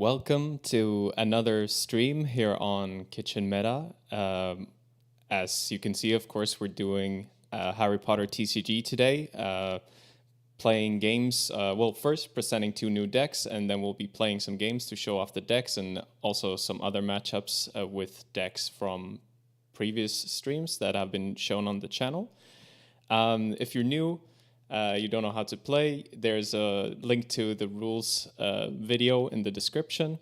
Welcome to another stream here on Kitchen Meta. As you can see, of course, we're doing Harry Potter TCG today, playing games. First presenting two new decks, and then we'll be playing some games to show off the decks and also some other matchups with decks from previous streams that have been shown on the channel. If you're new, you don't know how to play, there's a link to the rules video in the description.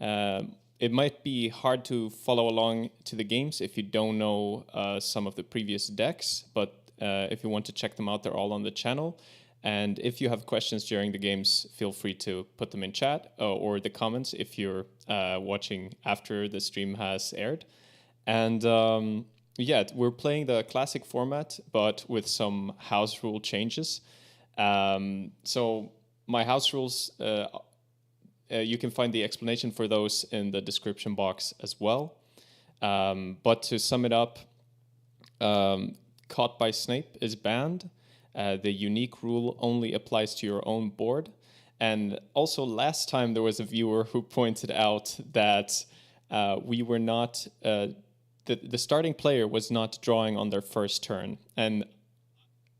It might be hard to follow along to the games if you don't know some of the previous decks, but if you want to check them out, they're all on the channel. And if you have questions during the games, feel free to put them in chat or the comments if you're watching after the stream has aired. And yeah, we're playing the classic format, but with some house rule changes. So my house rules, you can find the explanation for those in the description box as well. But to sum it up, Caught by Snape is banned. The unique rule only applies to your own board. And also last time there was a viewer who pointed out that we were not... The starting player was not drawing on their first turn. And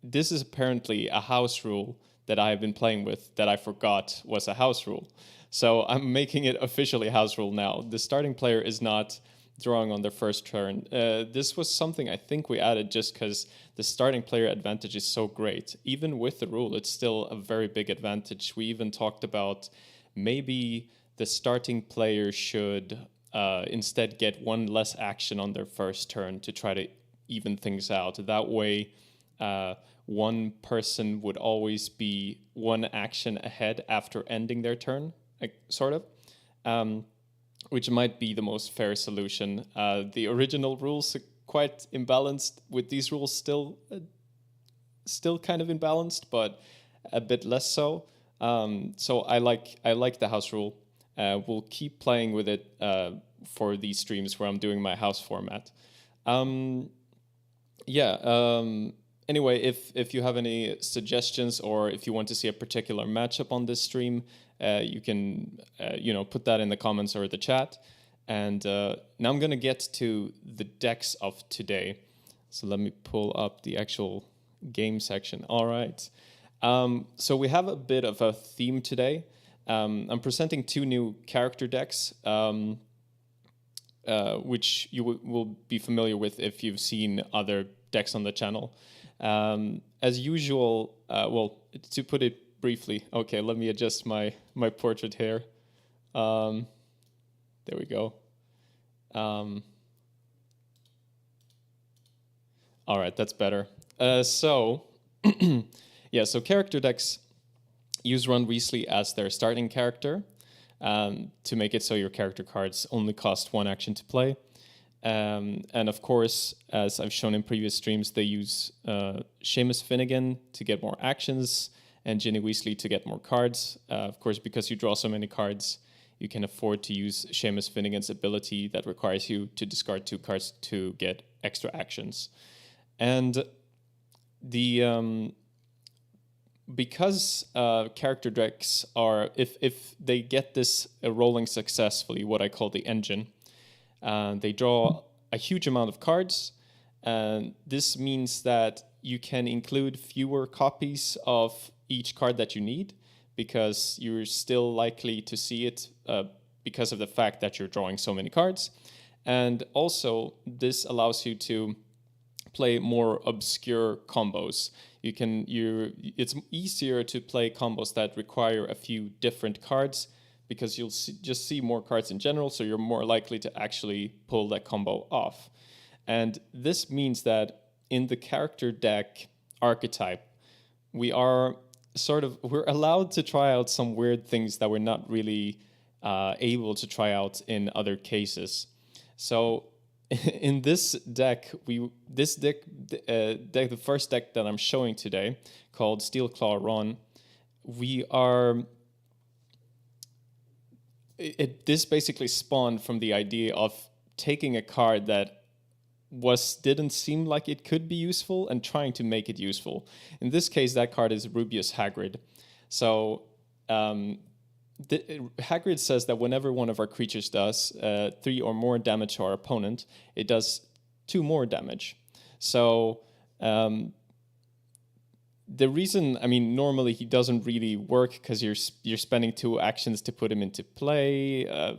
this is apparently a house rule that I have been playing with that I forgot was a house rule. So I'm making it officially a house rule now. The starting player is not drawing on their first turn. This was something I think we added just because the starting player advantage is so great. Even with the rule, it's still a very big advantage. We even talked about maybe the starting player should... instead get one less action on their first turn to try to even things out. That way, one person would always be one action ahead after ending their turn, sort of, which might be the most fair solution. The original rules are quite imbalanced, with these rules still kind of imbalanced, but a bit less so. So I like the house rule. We'll keep playing with it for these streams where I'm doing my house format. Anyway, if you have any suggestions or if you want to see a particular matchup on this stream, you can put that in the comments or the chat. And now I'm gonna get to the decks of today. So let me pull up the actual game section. All right. So we have a bit of a theme today. I'm presenting two new character decks, which you will be familiar with if you've seen other decks on the channel. As usual, to put it briefly, okay, let me adjust my portrait here. There we go. All right, that's better. So character decks use Ron Weasley as their starting character to make it so your character cards only cost one action to play. And of course, as I've shown in previous streams, they use Seamus Finnegan to get more actions and Ginny Weasley to get more cards. Of course, because you draw so many cards, you can afford to use Seamus Finnegan's ability that requires you to discard 2 cards to get extra actions. And the... because character decks are, if they get this rolling successfully, what I call the engine, they draw a huge amount of cards, and this means that you can include fewer copies of each card that you need, because you're still likely to see it because of the fact that you're drawing so many cards. And also, this allows you to play more obscure combos. It's easier to play combos that require a few different cards because you'll just see more cards in general, so you're more likely to actually pull that combo off. And this means that in the character deck archetype, we're allowed to try out some weird things that we're not really able to try out in other cases. So in this deck, the first deck that I'm showing today, called Steelclaw Ron, this basically spawned from the idea of taking a card that didn't seem like it could be useful and trying to make it useful. In this case, that card is Rubeus Hagrid. So Hagrid says that whenever one of our creatures does 3 or more damage to our opponent, it does 2 more damage. So the reason, I mean, normally he doesn't really work because you're spending 2 actions to put him into play.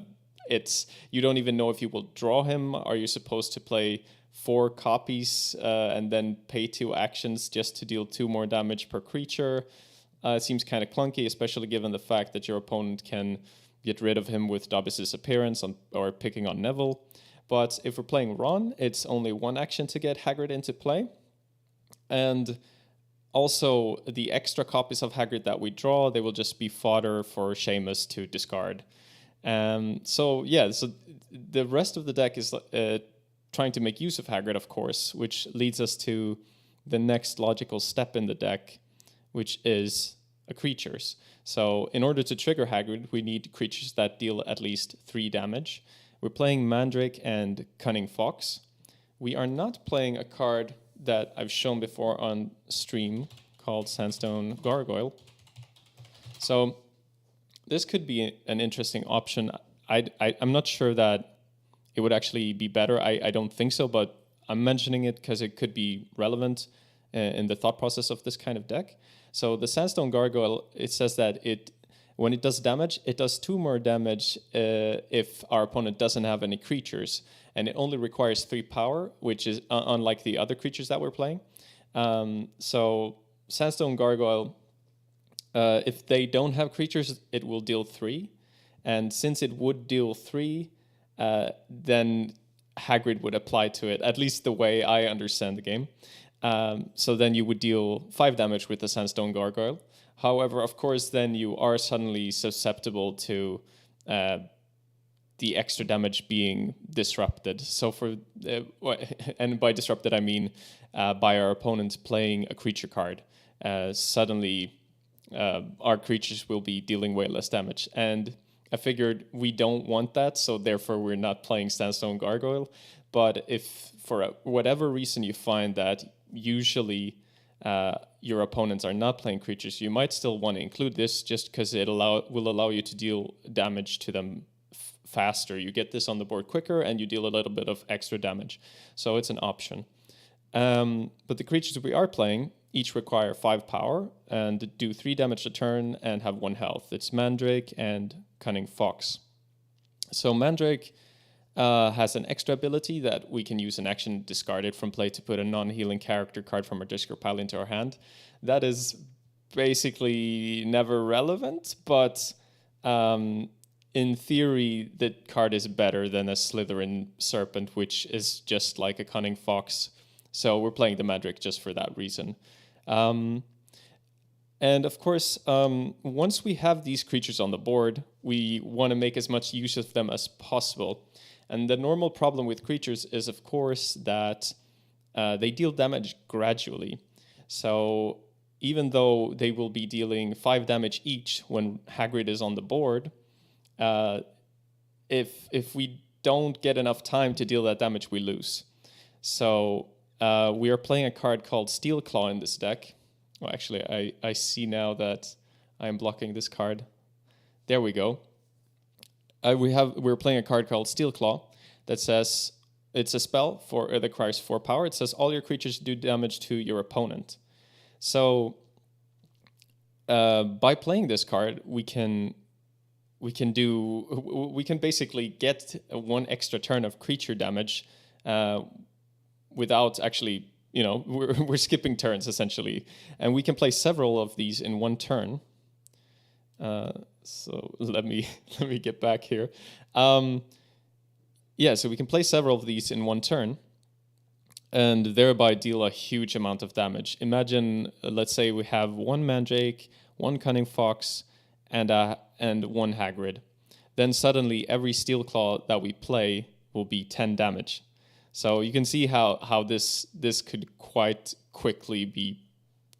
You don't even know if you will draw him. Are you supposed to play 4 copies and then pay 2 actions just to deal 2 more damage per creature? It seems kind of clunky, especially given the fact that your opponent can get rid of him with Dobby's appearance or picking on Neville. But if we're playing Ron, it's only 1 action to get Hagrid into play. And also, the extra copies of Hagrid that we draw, they will just be fodder for Seamus to discard. So the rest of the deck is trying to make use of Hagrid, of course, which leads us to the next logical step in the deck, which is creatures. So in order to trigger Hagrid, we need creatures that deal at least 3 damage. We're playing Mandrake and Cunning Fox. We are not playing a card that I've shown before on stream called Sandstone Gargoyle. So this could be an interesting option. I'm not sure that it would actually be better. I don't think so, but I'm mentioning it because it could be relevant in the thought process of this kind of deck. So the Sandstone Gargoyle, it says that when it does damage, it does 2 more damage if our opponent doesn't have any creatures. And it only requires 3 power, which is unlike the other creatures that we're playing. So Sandstone Gargoyle, if they don't have creatures, it will deal 3. And since it would deal 3, then Hagrid would apply to it, at least the way I understand the game. So then you would deal 5 damage with the Sandstone Gargoyle. However, of course, then you are suddenly susceptible to the extra damage being disrupted. So and by disrupted, I mean by our opponent playing a creature card. Suddenly, our creatures will be dealing way less damage. And I figured we don't want that, so therefore we're not playing Sandstone Gargoyle. But if for whatever reason you find that usually your opponents are not playing creatures, you might still want to include this just because it will allow you to deal damage to them faster. You get this on the board quicker and you deal a little bit of extra damage. So it's an option. But the creatures we are playing each require 5 power and do 3 damage a turn and have 1 health. It's Mandrake and Cunning Fox. So Mandrake has an extra ability that we can use an action discarded from play to put a non-healing character card from our discard pile into our hand. That is basically never relevant, but in theory, the card is better than a Slytherin Serpent, which is just like a Cunning Fox. So we're playing the Mandrake just for that reason. And of course, once we have these creatures on the board, we want to make as much use of them as possible. And the normal problem with creatures is, of course, that they deal damage gradually. So even though they will be dealing 5 damage each when Hagrid is on the board, if we don't get enough time to deal that damage, we lose. So we are playing a card called Steelclaw in this deck. Well, actually, I see now that I'm blocking this card. There we go. We're playing a card called Steelclaw that says it's a spell that requires 4 power. It says all your creatures do damage to your opponent. So by playing this card, we can basically get 1 extra turn of creature damage without actually, we're skipping turns essentially, and we can play several of these in 1 turn. So let me get back here. So we can play several of these in 1 turn, and thereby deal a huge amount of damage. Imagine, let's say we have 1 Mandrake, 1 Cunning Fox, and 1 Hagrid. Then suddenly every Steelclaw that we play will be 10 damage. So you can see how this could quite quickly be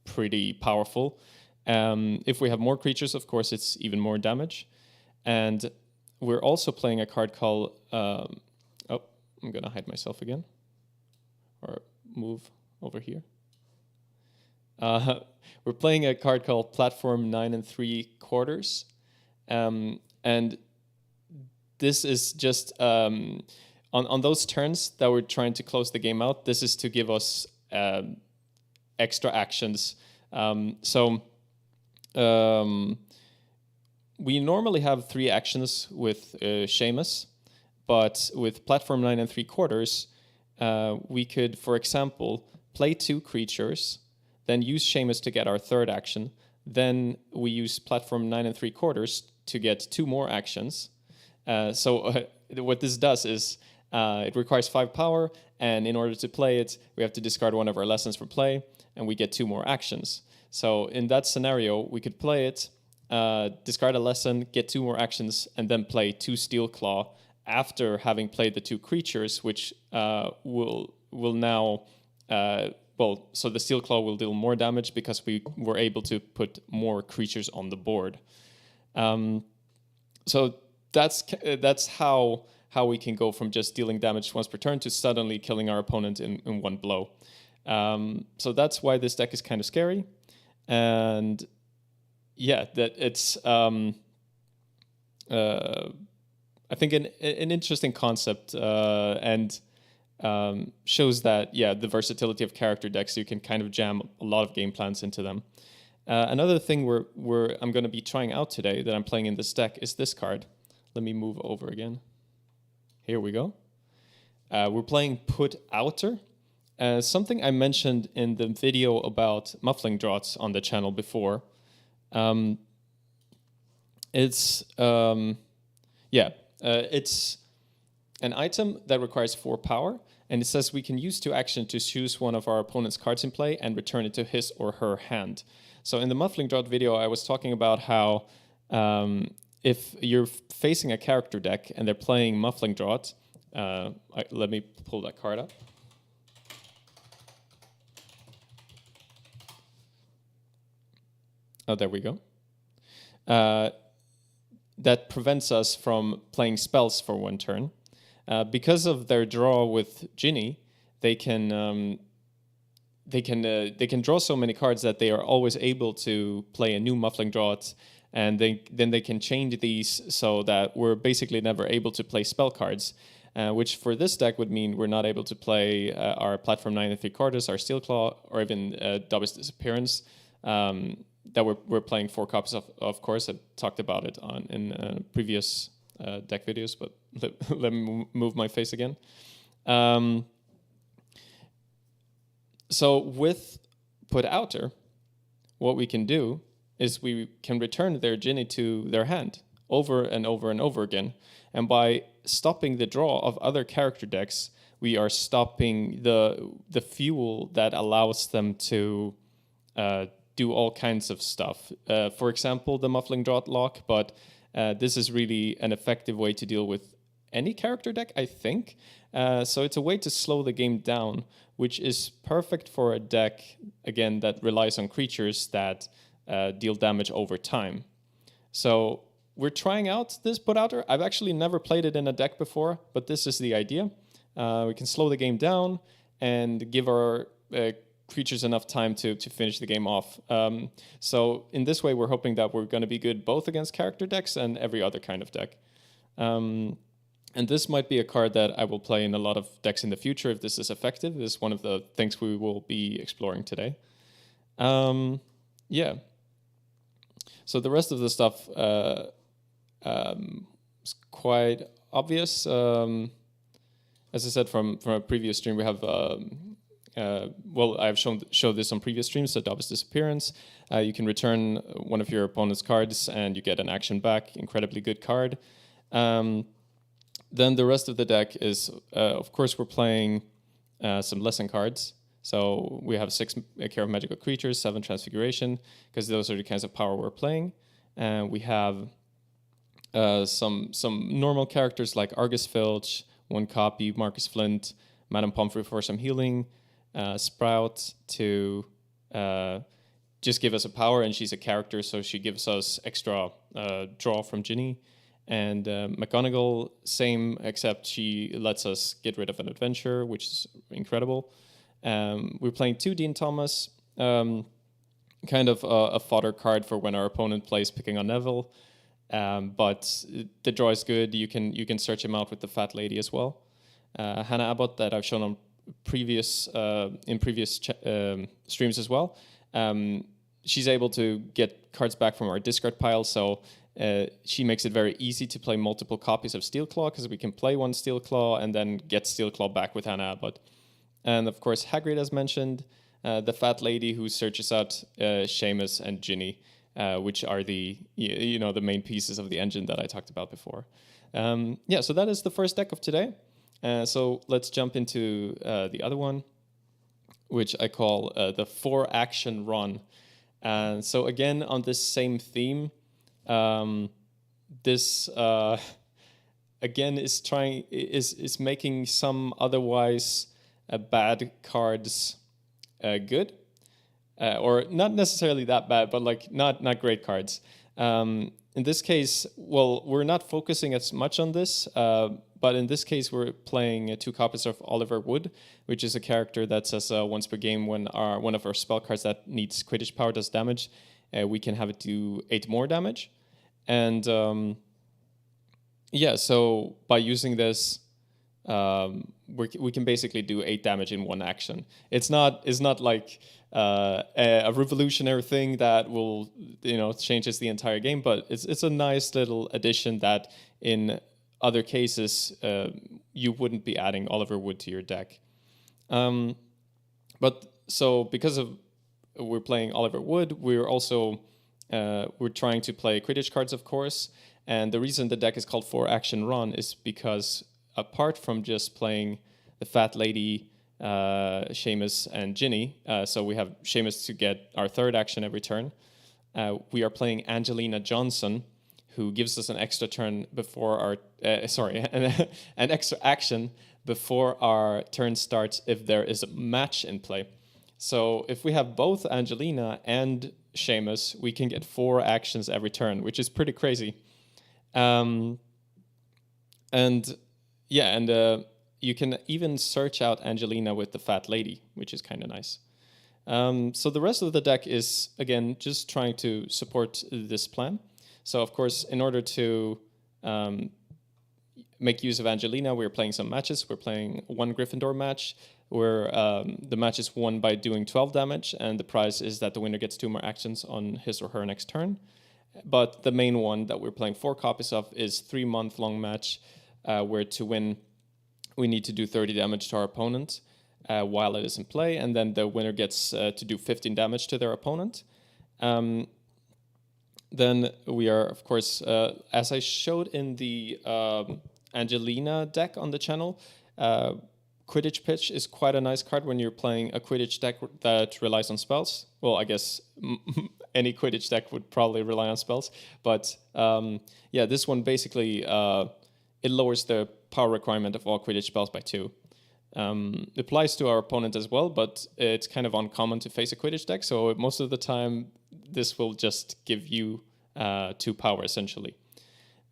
pretty powerful. If we have more creatures, of course, it's even more damage. And we're also playing a card called... I'm going to hide myself again. Or move over here. We're playing a card called Platform 9 3/4. And this is just on those turns that we're trying to close the game out. This is to give us extra actions. We normally have 3 actions with Seamus, but with platform 9 3/4, we could, for example, play 2 creatures, then use Seamus to get our 3rd action. Then we use platform 9 3/4 to get 2 more actions. What this does is it requires 5 power, and in order to play it, we have to discard one of our lessons for play, and we get 2 more actions. So in that scenario, we could play it, discard a lesson, get 2 more actions, and then play 2 Steelclaw after having played the 2 creatures, which will now... so the Steelclaw will deal more damage because we were able to put more creatures on the board. So that's how we can go from just dealing damage once per turn to suddenly killing our opponent in one blow. So that's why this deck is kind of scary. And yeah, that it's I think an interesting concept, and shows that, the versatility of character decks, you can kind of jam a lot of game plans into them. Another thing I'm going to be trying out today that I'm playing in this deck is this card. Let me move over again. Here we go. We're playing Put Outer. Something I mentioned in the video about muffling draughts on the channel before. It's an item that requires 4 power, and it says we can use 2 actions to choose one of our opponent's cards in play and return it to his or her hand. So in the muffling draught video, I was talking about how if you're facing a character deck and they're playing muffling draught, let me pull that card up. Oh, there we go. That prevents us from playing spells for 1 turn. Because of their draw with Ginny, they can draw so many cards that they are always able to play a new muffling draught, and then they can change these so that we're basically never able to play spell cards, which for this deck would mean we're not able to play our platform 9 3/4, our Steelclaw, or even Dobby's Disappearance. That we're playing 4 copies of course. I talked about it in previous deck videos, but let me move my face again. So with Put Outer, what we can do is we can return their Ginny to their hand over and over and over again. And by stopping the draw of other character decks, we are stopping the fuel that allows them to do all kinds of stuff. For example, the muffling draught lock, but this is really an effective way to deal with any character deck, I think. So it's a way to slow the game down, which is perfect for a deck, again, that relies on creatures that deal damage over time. So we're trying out this Put Outer. I've actually never played it in a deck before, but this is the idea. We can slow the game down and give our creatures enough time to finish the game off. So in this way, we're hoping that we're going to be good both against character decks and every other kind of deck. And this might be a card that I will play in a lot of decks in the future if this is effective. This is one of the things we will be exploring today. Yeah. So the rest of the stuff is quite obvious. As I said from a previous stream, we have... I've showed this on previous streams, so Dobby's Disappearance. You can return one of your opponent's cards and you get an action back. Incredibly good card. Then the rest of the deck is, of course, we're playing some lesson cards. So we have 6 Care of Magical Creatures, 7 Transfiguration, because those are the kinds of power we're playing. And we have some normal characters like Argus Filch, 1 copy, Marcus Flint, Madame Pomfrey for some healing, Sprout to just give us a power, and she's a character, so she gives us extra draw from Ginny. And McGonagall, same, except she lets us get rid of an adventure, which is incredible. We're playing 2 Dean Thomas, kind of a fodder card for when our opponent plays Picking on Neville. but the draw is good. You can search him out with the Fat Lady as well. Hannah Abbott, that I've shown on previous streams as well. She's able to get cards back from our discard pile, so she makes it very easy to play multiple copies of Steelclaw, because we can play one Steelclaw and then get Steelclaw back with Hannah Abbott. And of course, Hagrid, as mentioned, the Fat Lady who searches out Seamus and Ginny, which are the the main pieces of the engine that I talked about before. So that is the first deck of today. So let's jump into the other one, which I call the 4-action Ron. So again, on this same theme, this again is making some otherwise bad cards good, or not necessarily that bad, but like not great cards. In this case, well, we're not focusing as much on this, but in this case, we're playing 2 copies of Oliver Wood, which is a character that says once per game when one of our spell cards that needs Quidditch power does damage, we can have it do 8 more damage. And so by using this, we can basically do 8 damage in one action. It's not like a revolutionary thing that will changes the entire game, but it's a nice little addition that in other cases you wouldn't be adding Oliver Wood to your deck. But so because of we're playing Oliver Wood, we're also we're trying to play Quidditch cards, of course. And the reason the deck is called 4-action Ron is because apart from just playing the Fat Lady, Seamus, and Ginny, so we have Seamus to get our 3rd action every turn, we are playing Angelina Johnson, who gives us an extra turn before our an extra action before our turn starts if there is a match in play. So if we have both Angelina and Seamus, we can get 4 actions every turn, which is pretty crazy. You can even search out Angelina with the Fat Lady, which is kind of nice. So the rest of the deck is, again, just trying to support this plan. So, of course, in order to make use of Angelina, we're playing some matches. We're playing 1 Gryffindor match, where the match is won by doing 12 damage, and the prize is that the winner gets 2 more actions on his or her next turn. But the main one that we're playing 4 copies of is 3-month-long match, where to win, we need to do 30 damage to our opponent while it is in play, and then the winner gets to do 15 damage to their opponent. Then we are, of course, as I showed in the Angelina deck on the channel, Quidditch Pitch is quite a nice card when you're playing a Quidditch deck that relies on spells. Well, I guess any Quidditch deck would probably rely on spells. But this one basically, it lowers the power requirement of all Quidditch spells by 2. It applies to our opponent as well, but it's kind of uncommon to face a Quidditch deck, so most of the time this will just give you 2 power, essentially.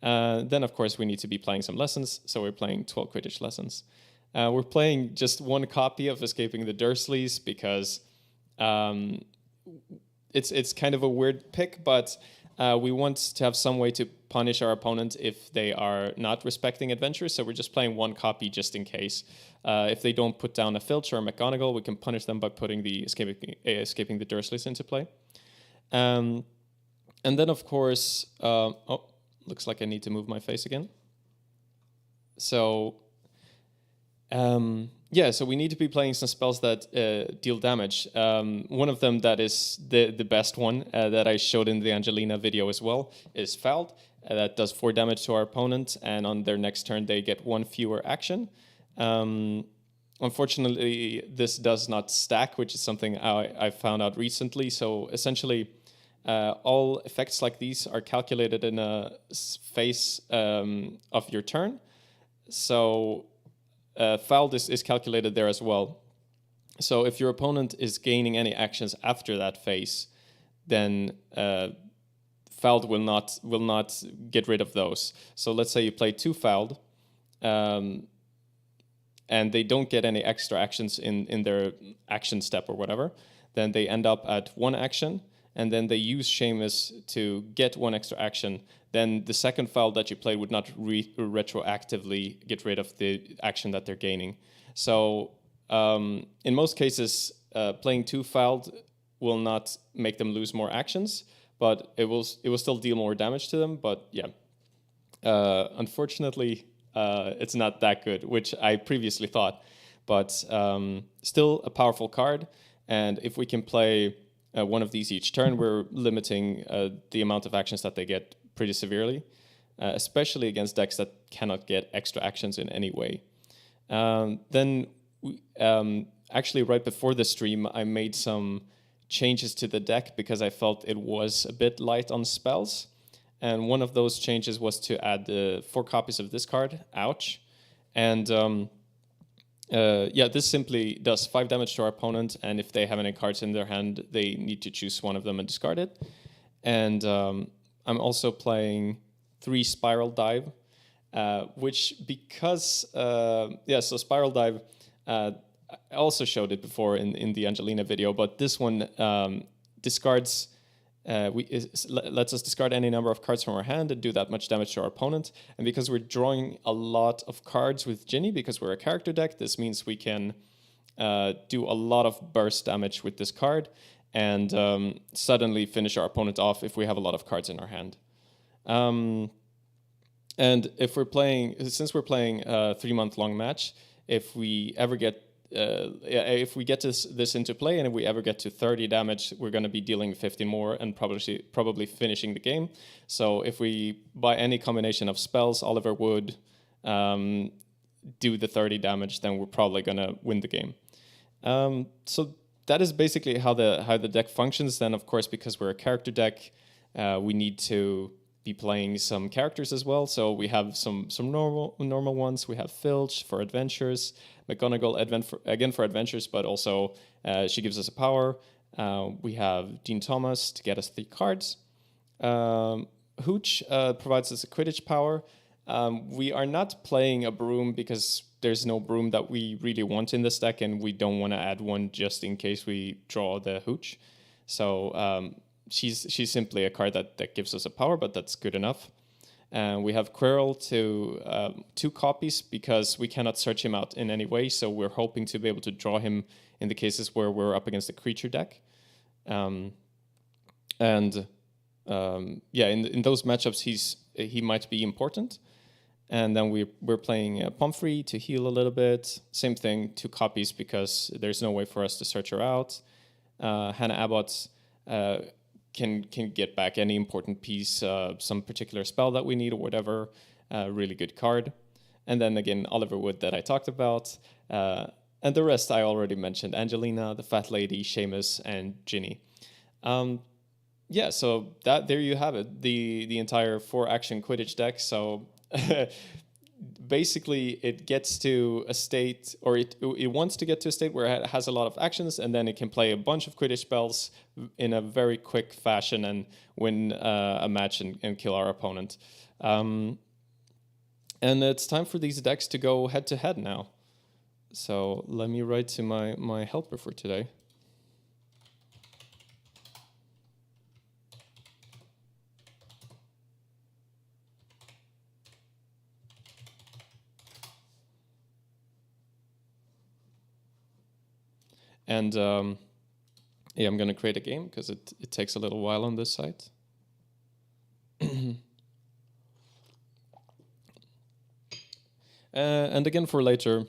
Then, of course, we need to be playing some lessons, so we're playing 12 Quidditch lessons. We're playing just 1 copy of Escaping the Dursleys because it's kind of a weird pick, but we want to have some way to punish our opponent if they are not respecting adventures, so we're just playing 1 copy just in case. If they don't put down a Filch or a McGonagall, we can punish them by putting the Escaping the Dursleys into play. And then, of course, looks like I need to move my face again. So, so we need to be playing some spells that deal damage. One of them that is the best one that I showed in the Angelina video as well is Fouled. That does 4 damage to our opponent, and on their next turn they get 1 fewer action. Unfortunately, this does not stack, which is something I found out recently. So essentially, all effects like these are calculated in a phase of your turn. So Fouled is calculated there as well. So if your opponent is gaining any actions after that phase, then Fouled will not get rid of those. So let's say you play 2 Fouled, and they don't get any extra actions in their action step or whatever, then they end up at 1 action. and then they use Seamus to get 1 extra action, then the second foul that you played would not retroactively get rid of the action that they're gaining. So in most cases, playing 2 fouled will not make them lose more actions, but it will still deal more damage to them. But yeah, unfortunately, it's not that good, which I previously thought. But still a powerful card, and if we can play 1 of these each turn, we're limiting the amount of actions that they get pretty severely, especially against decks that cannot get extra actions in any way. Then, actually, right before the stream, I made some changes to the deck because I felt it was a bit light on spells. And one of those changes was to add 4 copies of this card, ouch. And this simply does 5 damage to our opponent, and if they have any cards in their hand, they need to choose 1 of them and discard it. And I'm also playing 3 Spiral Dive, which because, so Spiral Dive, I also showed it before in the Angelina video, but this one discards, lets us discard any number of cards from our hand and do that much damage to our opponent. And because we're drawing a lot of cards with Ginny, because we're a character deck, this means we can do a lot of burst damage with this card and suddenly finish our opponent off if we have a lot of cards in our hand. And if we're playing, since we're playing a 3-month-long match, if we ever get this into play, and if we ever get to 30 damage, we're going to be dealing 15 more and probably finishing the game. So if we, by any combination of spells, Oliver would do the 30 damage, then we're probably going to win the game. So that is basically how the deck functions. Then, of course, because we're a character deck, we need to be playing some characters as well. So we have some normal ones. We have Filch for adventures, McGonagall again for adventures, but also she gives us a power. We have Dean Thomas to get us 3 cards. Hooch provides us a Quidditch power. We are not playing a Broom because there's no Broom that we really want in this deck, and we don't want to add one just in case we draw the Hooch. So she's simply a card that gives us a power, but that's good enough. And we have Quirrell to 2 copies because we cannot search him out in any way, so we're hoping to be able to draw him in the cases where we're up against a creature deck. In those matchups, he might be important. And then we're playing Pomfrey to heal a little bit. Same thing, 2 copies because there's no way for us to search her out. Hannah Abbott can get back any important piece, some particular spell that we need or whatever. Really good card. And then again, Oliver Wood that I talked about. And the rest I already mentioned. Angelina, the Fat Lady, Seamus, and Ginny. So there you have it. The entire 4-action Quidditch deck. So basically it gets to a state, or it wants to get to a state where it has a lot of actions, and then it can play a bunch of Quidditch spells in a very quick fashion and win a match and kill our opponent. And it's time for these decks to go head-to-head now. So let me write to my helper for today. And I'm going to create a game because it takes a little while on this site. And again, for later,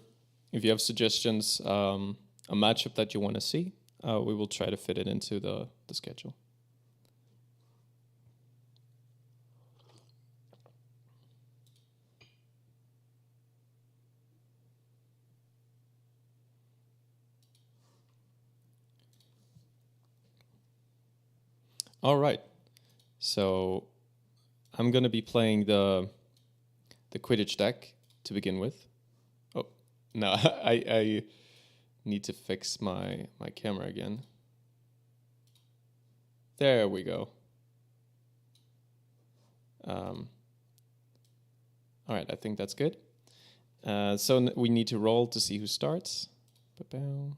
if you have suggestions, a matchup that you want to see, we will try to fit it into the schedule. All right, so I'm going to be playing the Quidditch deck to begin with. Oh, no, I need to fix my camera again. There we go. All right, I think that's good. So we need to roll to see who starts. Roll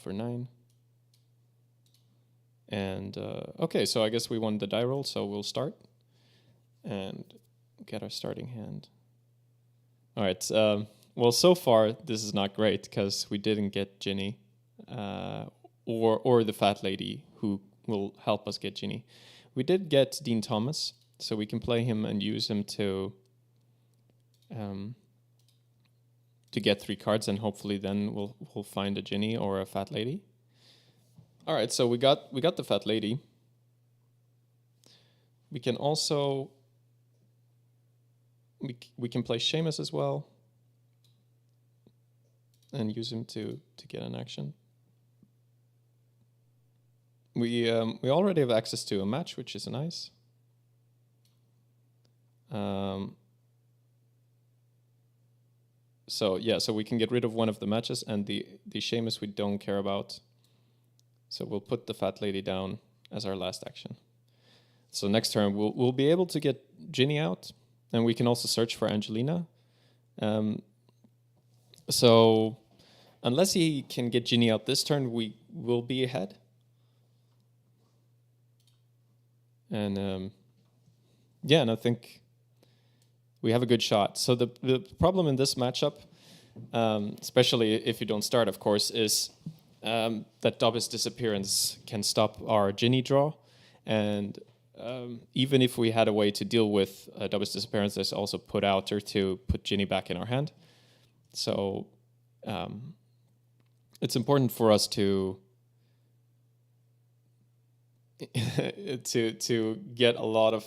for 9. And okay, so I guess we won the die roll, so we'll start and get our starting hand. All right. Well, so far this is not great because we didn't get Ginny, or the fat lady who will help us get Ginny. We did get Dean Thomas, so we can play him and use him to get 3 cards, and hopefully then we'll find a Ginny or a fat lady. All right, so we got the fat lady. We can also we can play Seamus as well and use him to get an action. We already have access to a match, which is nice. So yeah, so we can get rid of one of the matches, and the Seamus we don't care about. So we'll put the fat lady down as our last action. So next turn we'll be able to get Ginny out, and we can also search for Angelina. So unless he can get Ginny out this turn, we will be ahead. And yeah, and I think we have a good shot. So the problem in this matchup, especially if you don't start, of course, is that Dobby's disappearance can stop our Ginny draw. And even if we had a way to deal with Dobby's disappearance, there's also put outer to put Ginny back in our hand. So it's important for us to get a lot of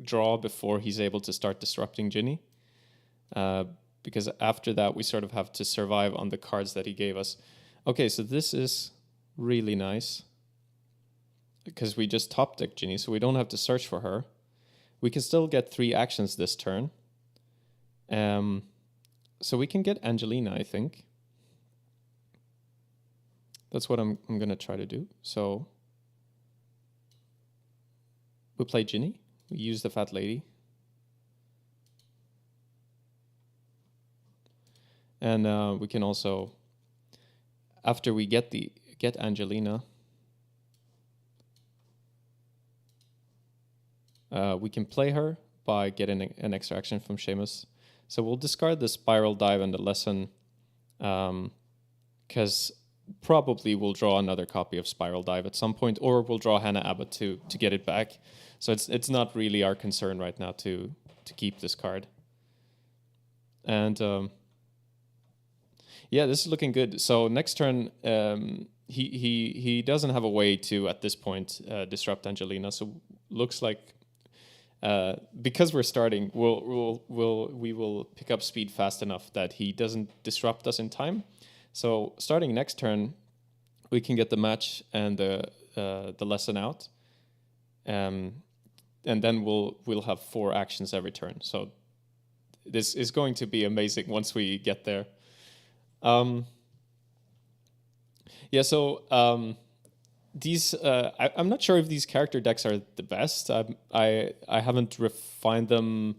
draw before he's able to start disrupting Ginny. Because after that, we sort of have to survive on the cards that he gave us. Okay, so this is really nice because we just top deck Ginny, so we don't have to search for her. We can still get 3 actions this turn. So we can get Angelina, I think. That's what I'm going to try to do. So we play Ginny. We use the fat lady. And we can also, after we get Angelina, we can play her by getting an extra action from Seamus. So we'll discard the Spiral Dive and the Lesson, because probably we'll draw another copy of Spiral Dive at some point, or we'll draw Hannah Abbott to get it back. So it's not really our concern right now to keep this card. And yeah, this is looking good. So next turn, he doesn't have a way to at this point disrupt Angelina. So looks like because we're starting, we will pick up speed fast enough that he doesn't disrupt us in time. So starting next turn, we can get the match and the lesson out, and then we'll have 4 actions every turn. So this is going to be amazing once we get there. Yeah. So these I'm not sure if these character decks are the best. I haven't refined them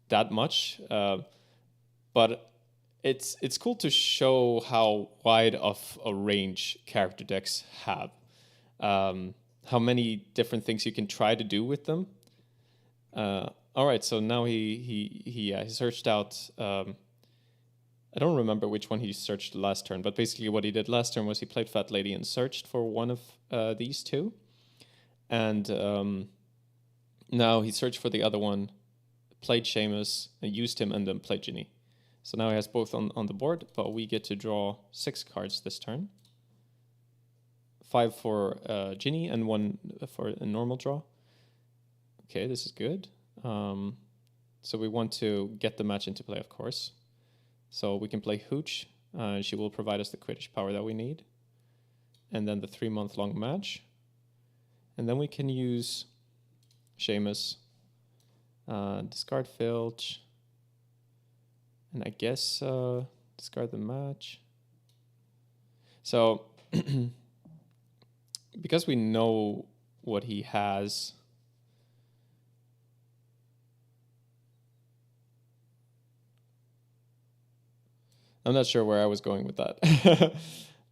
that much, but it's cool to show how wide of a range character decks have. How many different things you can try to do with them. All right, so now he searched out. I don't remember which one he searched last turn, but basically what he did last turn was he played Fat Lady and searched for one of these 2, and now he searched for the other one, played Seamus, and used him, and then played Ginny. So now he has both on the board, but we get to draw 6 cards this turn. 5 for Ginny and 1 for a normal draw. Okay, this is good. So we want to get the match into play, of course. So we can play Hooch. She will provide us the Quidditch power that we need. And then the 3-month-long match. And then we can use Seamus, discard Filch, and I guess discard the match. So because we know what he has, I'm not sure where I was going with that.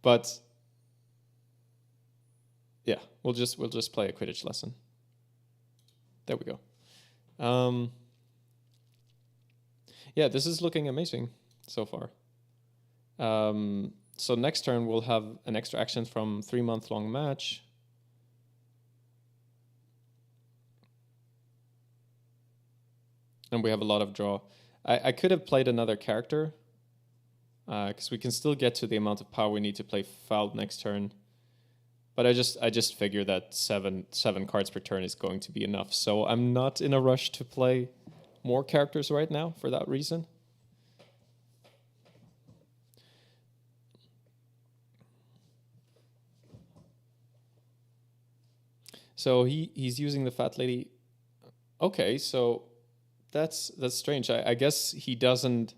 But Yeah, we'll just play a Quidditch lesson. There we go. Yeah, this is looking amazing so far. So next turn we'll have an extra action from 3-month-long match. And we have a lot of draw. I could have played another character, because we can still get to the amount of power we need to play fouled next turn. But I just figure that seven cards per turn is going to be enough. So I'm not in a rush to play more characters right now for that reason. So he's using the fat lady. Okay, so that's strange. I guess he doesn't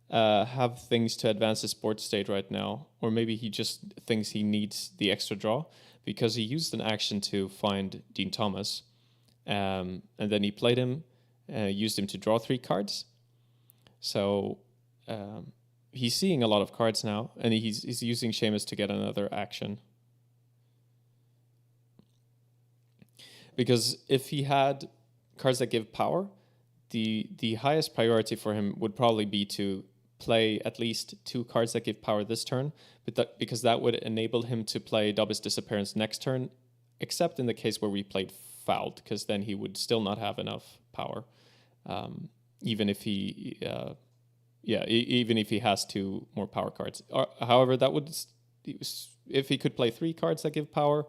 have things to advance his board state right now, or maybe he just thinks he needs the extra draw because he used an action to find Dean Thomas, and then he played him, used him to draw 3 cards. So he's seeing a lot of cards now, and he's using Seamus to get another action. Because if he had cards that give power, the highest priority for him would probably be to play at least 2 cards that give power this turn, because that would enable him to play Dobby's Disappearance next turn, except in the case where we played fouled, because then he would still not have enough power, even if he even if he has 2 more power cards. However, that would, if he could play 3 cards that give power,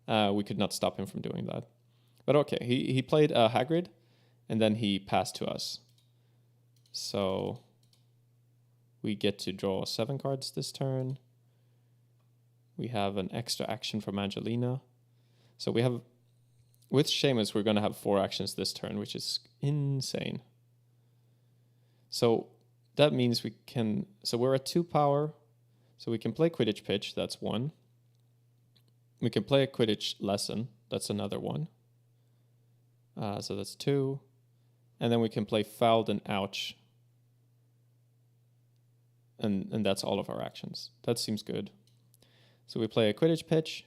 we could not stop him from doing that. But okay, he played Hagrid, and then he passed to us. So we get to draw 7 cards this turn. We have an extra action from Angelina. So we have, with Seamus, we're going to have 4 actions this turn, which is insane. So that means we can, so we're at 2 power. So we can play Quidditch Pitch, that's 1. We can play a Quidditch Lesson, that's another 1. So that's 2. And then we can play Fouled and Ouch. And that's all of our actions. That seems good. So we play a Quidditch Pitch,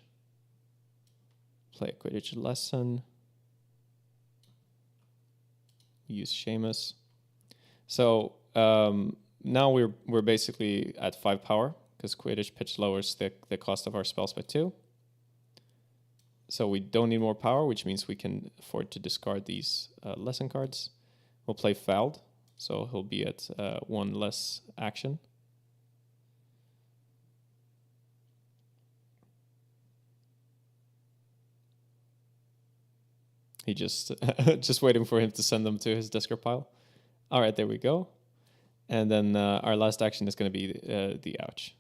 play a Quidditch Lesson, use Seamus. So now we're basically at 5 power, because Quidditch Pitch lowers the cost of our spells by 2. So we don't need more power, which means we can afford to discard these lesson cards. We'll play Fouled, so he'll be at 1 less action. He just waiting for him to send them to his discard pile. All right, there we go. And then our last action is going to be the Ouch.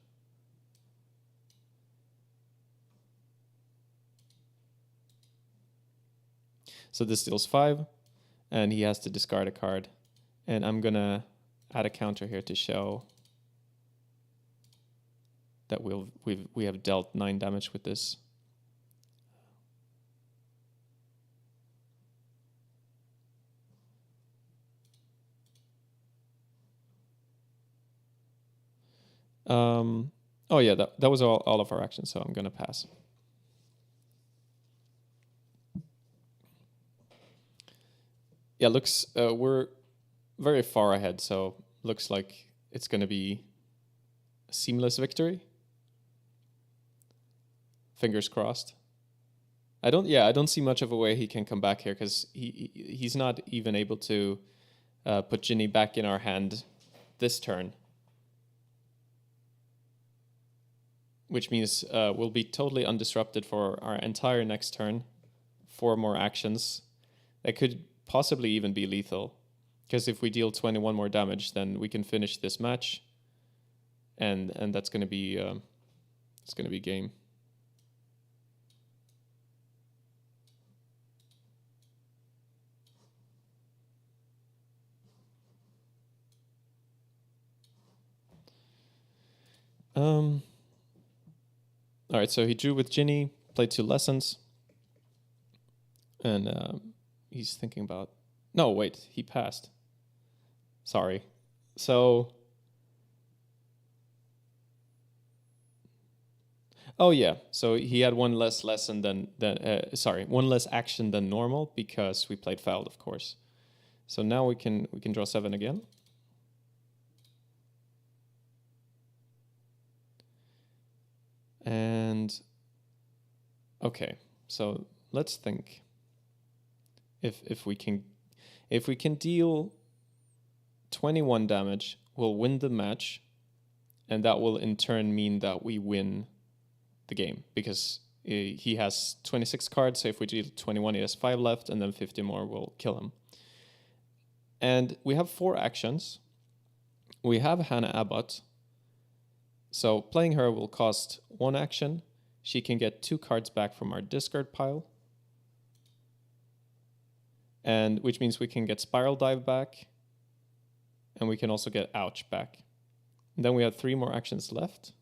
So this deals 5, and he has to discard a card. And I'm going to add a counter here to show that we have dealt 9 damage with this. Oh yeah, that was all of our actions, so I'm going to pass. Yeah, looks, we're very far ahead, so looks like it's going to be a seamless victory. Fingers crossed. I don't see much of a way he can come back here, because he's not even able to put Ginny back in our hand this turn. Which means we'll be totally undisrupted for our entire next turn. 4 more actions. That could possibly even be lethal. Because if we deal 21 more damage, then we can finish this match. And that's going to be it's going to be game. All right, so he drew with Ginny, played 2 lessons, and he's thinking about... No, wait, he passed. Sorry. So... Oh yeah, so he had one less lesson one less action than normal because we played fouled, of course. So now we can draw 7 again. And okay, so let's think. If we can deal 21 damage, we'll win the match, and that will in turn mean that we win the game because he has 26 cards. So if we deal 21, he has 5 left, and then 50 more will kill him. And we have 4 actions. We have Hannah Abbott. So playing her will cost 1 action. She can get 2 cards back from our discard pile. And which means we can get Spiral Dive back. And we can also get Ouch back. And then we have 3 more actions left.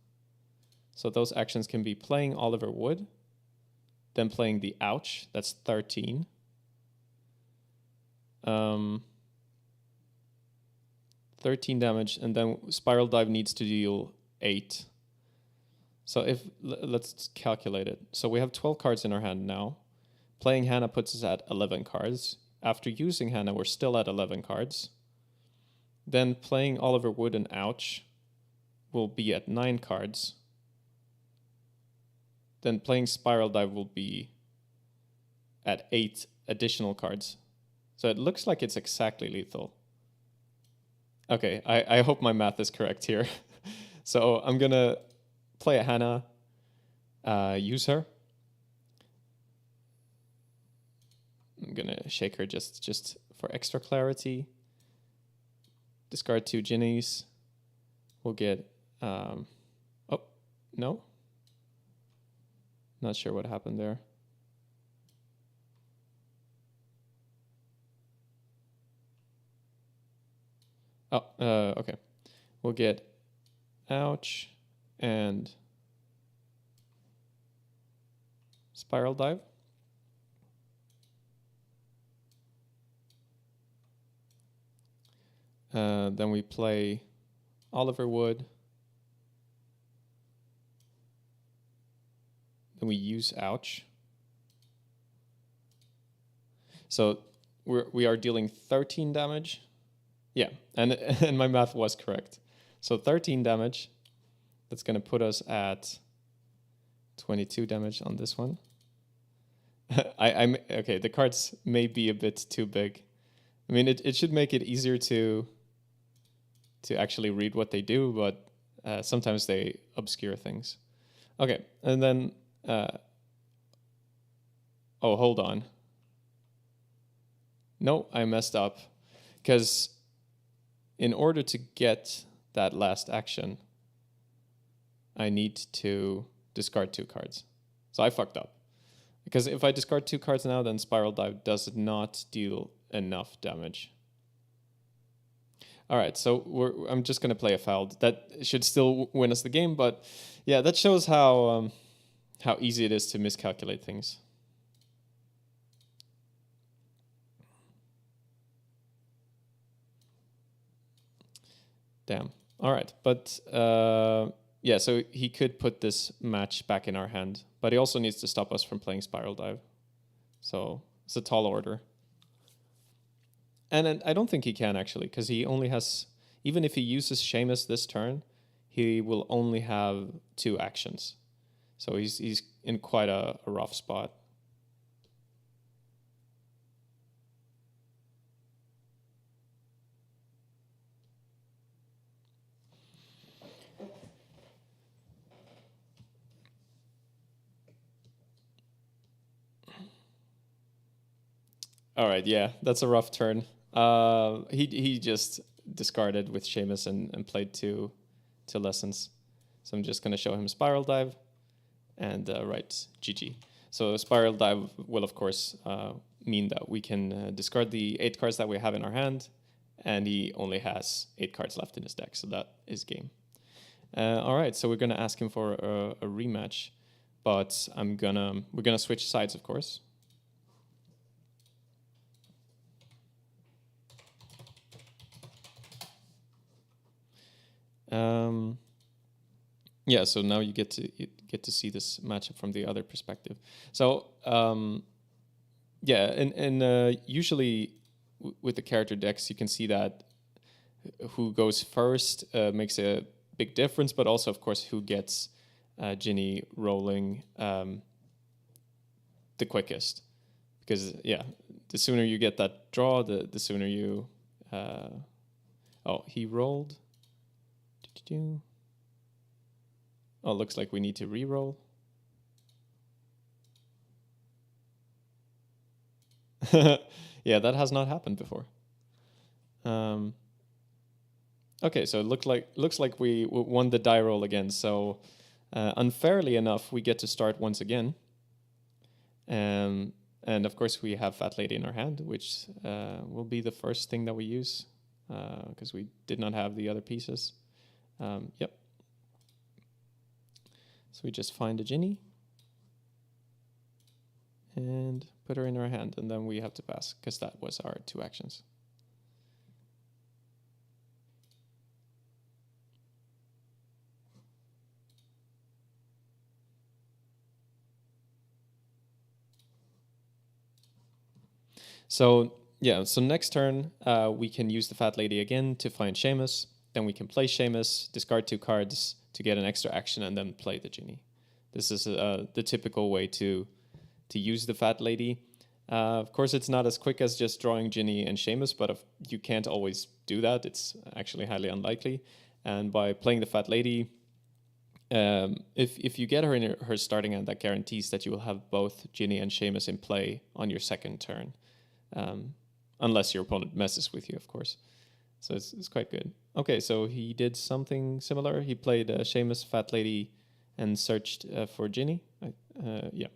So those actions can be playing Oliver Wood, then playing the Ouch, that's 13. 13 damage, and then Spiral Dive needs to deal 8. So let's calculate it. So we have 12 cards in our hand now. Playing Hannah puts us at 11 cards. After using Hannah, we're still at 11 cards. Then playing Oliver Wood and Ouch will be at 9 cards. Then playing Spiral Dive will be at 8 additional cards. So it looks like it's exactly lethal. Okay, I hope my math is correct here. So I'm going to play a Hannah, use her. I'm going to shake her just for extra clarity. Discard 2 Ginnies. We'll get... oh, no. Not sure what happened there. Oh, okay. We'll get Ouch and Spiral Dive. Then we play Oliver Wood. Then we use Ouch. So we are dealing 13 damage. Yeah, and my math was correct. So 13 damage. That's going to put us at 22 damage on this one. I'm okay. The cards may be a bit too big. I mean, it should make it easier to actually read what they do, but sometimes they obscure things. Okay, and then oh, hold on. No, I messed up because in order to get that last action, I need to discard 2 cards. So I fucked up. Because if I discard 2 cards now, then Spiral Dive does not deal enough damage. All right, so I'm just going to play a fouled. That should still win us the game, but yeah, that shows how easy it is to miscalculate things. Damn. All right, but yeah, so he could put this match back in our hand, but he also needs to stop us from playing Spiral Dive. So it's a tall order. And I don't think he can, actually, because he only has... Even if he uses Seamus this turn, he will only have 2 actions. So he's in quite a rough spot. All right, yeah, that's a rough turn. He just discarded with Seamus and played two lessons. So I'm just going to show him Spiral Dive and write GG. So Spiral Dive will, of course, mean that we can discard the 8 cards that we have in our hand, and he only has 8 cards left in his deck, so that is game. All right, so we're going to ask him for a rematch, but we're gonna switch sides, of course. Yeah, so now you get to see this matchup from the other perspective. So yeah, and usually with the character decks, you can see that who goes first makes a big difference, but also, of course, who gets Ginny rolling the quickest. Because, yeah, the sooner you get that draw, the sooner you... oh, he rolled. Oh, looks like we need to re-roll. Yeah, that has not happened before. Okay, so it looks like we won the die roll again. So unfairly enough, we get to start once again. And of course, we have Fat Lady in our hand, which will be the first thing that we use because we did not have the other pieces. Yep. So we just find a Ginny and put her in our hand, and then we have to pass because that was our 2 actions. So yeah, so next turn we can use the Fat Lady again to find Seamus. Then we can play Seamus, discard 2 cards to get an extra action, and then play the Ginny. This is the typical way to use the Fat Lady. Of course, it's not as quick as just drawing Ginny and Seamus, but you can't always do that. It's actually highly unlikely. And by playing the Fat Lady, if you get her in her starting hand, that guarantees that you will have both Ginny and Seamus in play on your second turn. Unless your opponent messes with you, of course. So it's quite good. Okay, so he did something similar. He played Seamus, Fat Lady, and searched for Ginny. Yeah.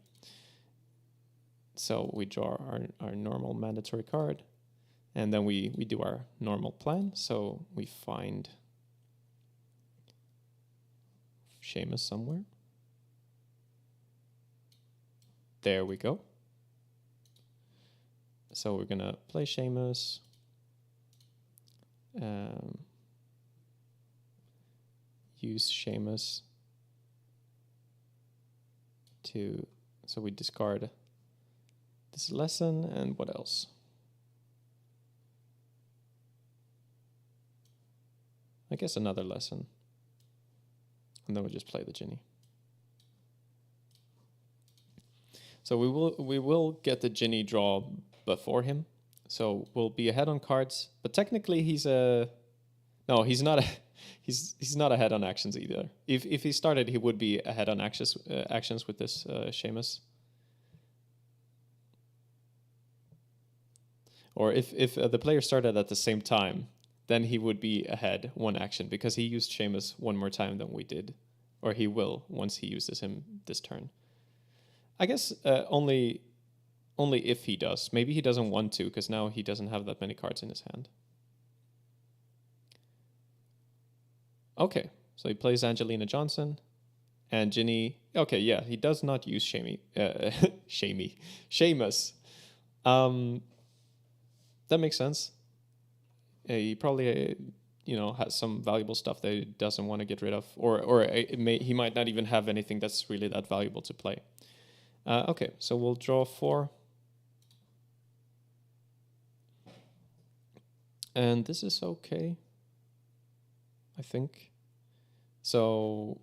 So we draw our normal mandatory card, and then we do our normal plan. So we find Seamus somewhere. There we go. So we're going to play Seamus. Use Seamus to... So we discard this lesson, and what else? I guess another lesson. And then we'll just play the Ginny. So we will get the Ginny draw before him. So we'll be ahead on cards, but technically he's not ahead on actions either. If he started, he would be ahead on actions with this Seamus. Or if the player started at the same time, then he would be ahead 1 action because he used Seamus 1 more time than we did, or he will once he uses him this turn. I guess only if he does. Maybe he doesn't want to because now he doesn't have that many cards in his hand. Okay, so he plays Angelina Johnson and Ginny. Okay, yeah, he does not use Seamus. That makes sense. He probably has some valuable stuff that he doesn't want to get rid of, or he might not even have anything that's really that valuable to play. Okay, so we'll draw 4. And this is okay, I think. So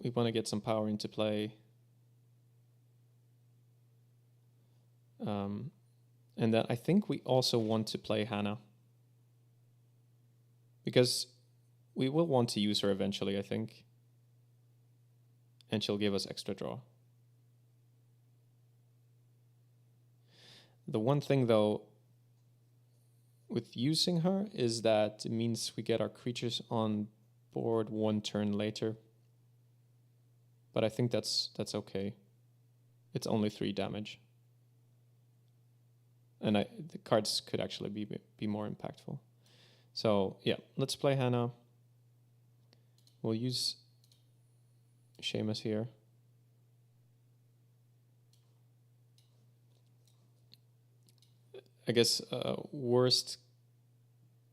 we want to get some power into play. And then I think we also want to play Hannah. Because we will want to use her eventually, I think. And she'll give us extra draw. The one thing, though, with using her is that it means we get our creatures on board 1 turn later. But I think that's okay. It's only 3 damage. And the cards could actually be more impactful. So, yeah, let's play Hannah. We'll use Seamus here. I guess worst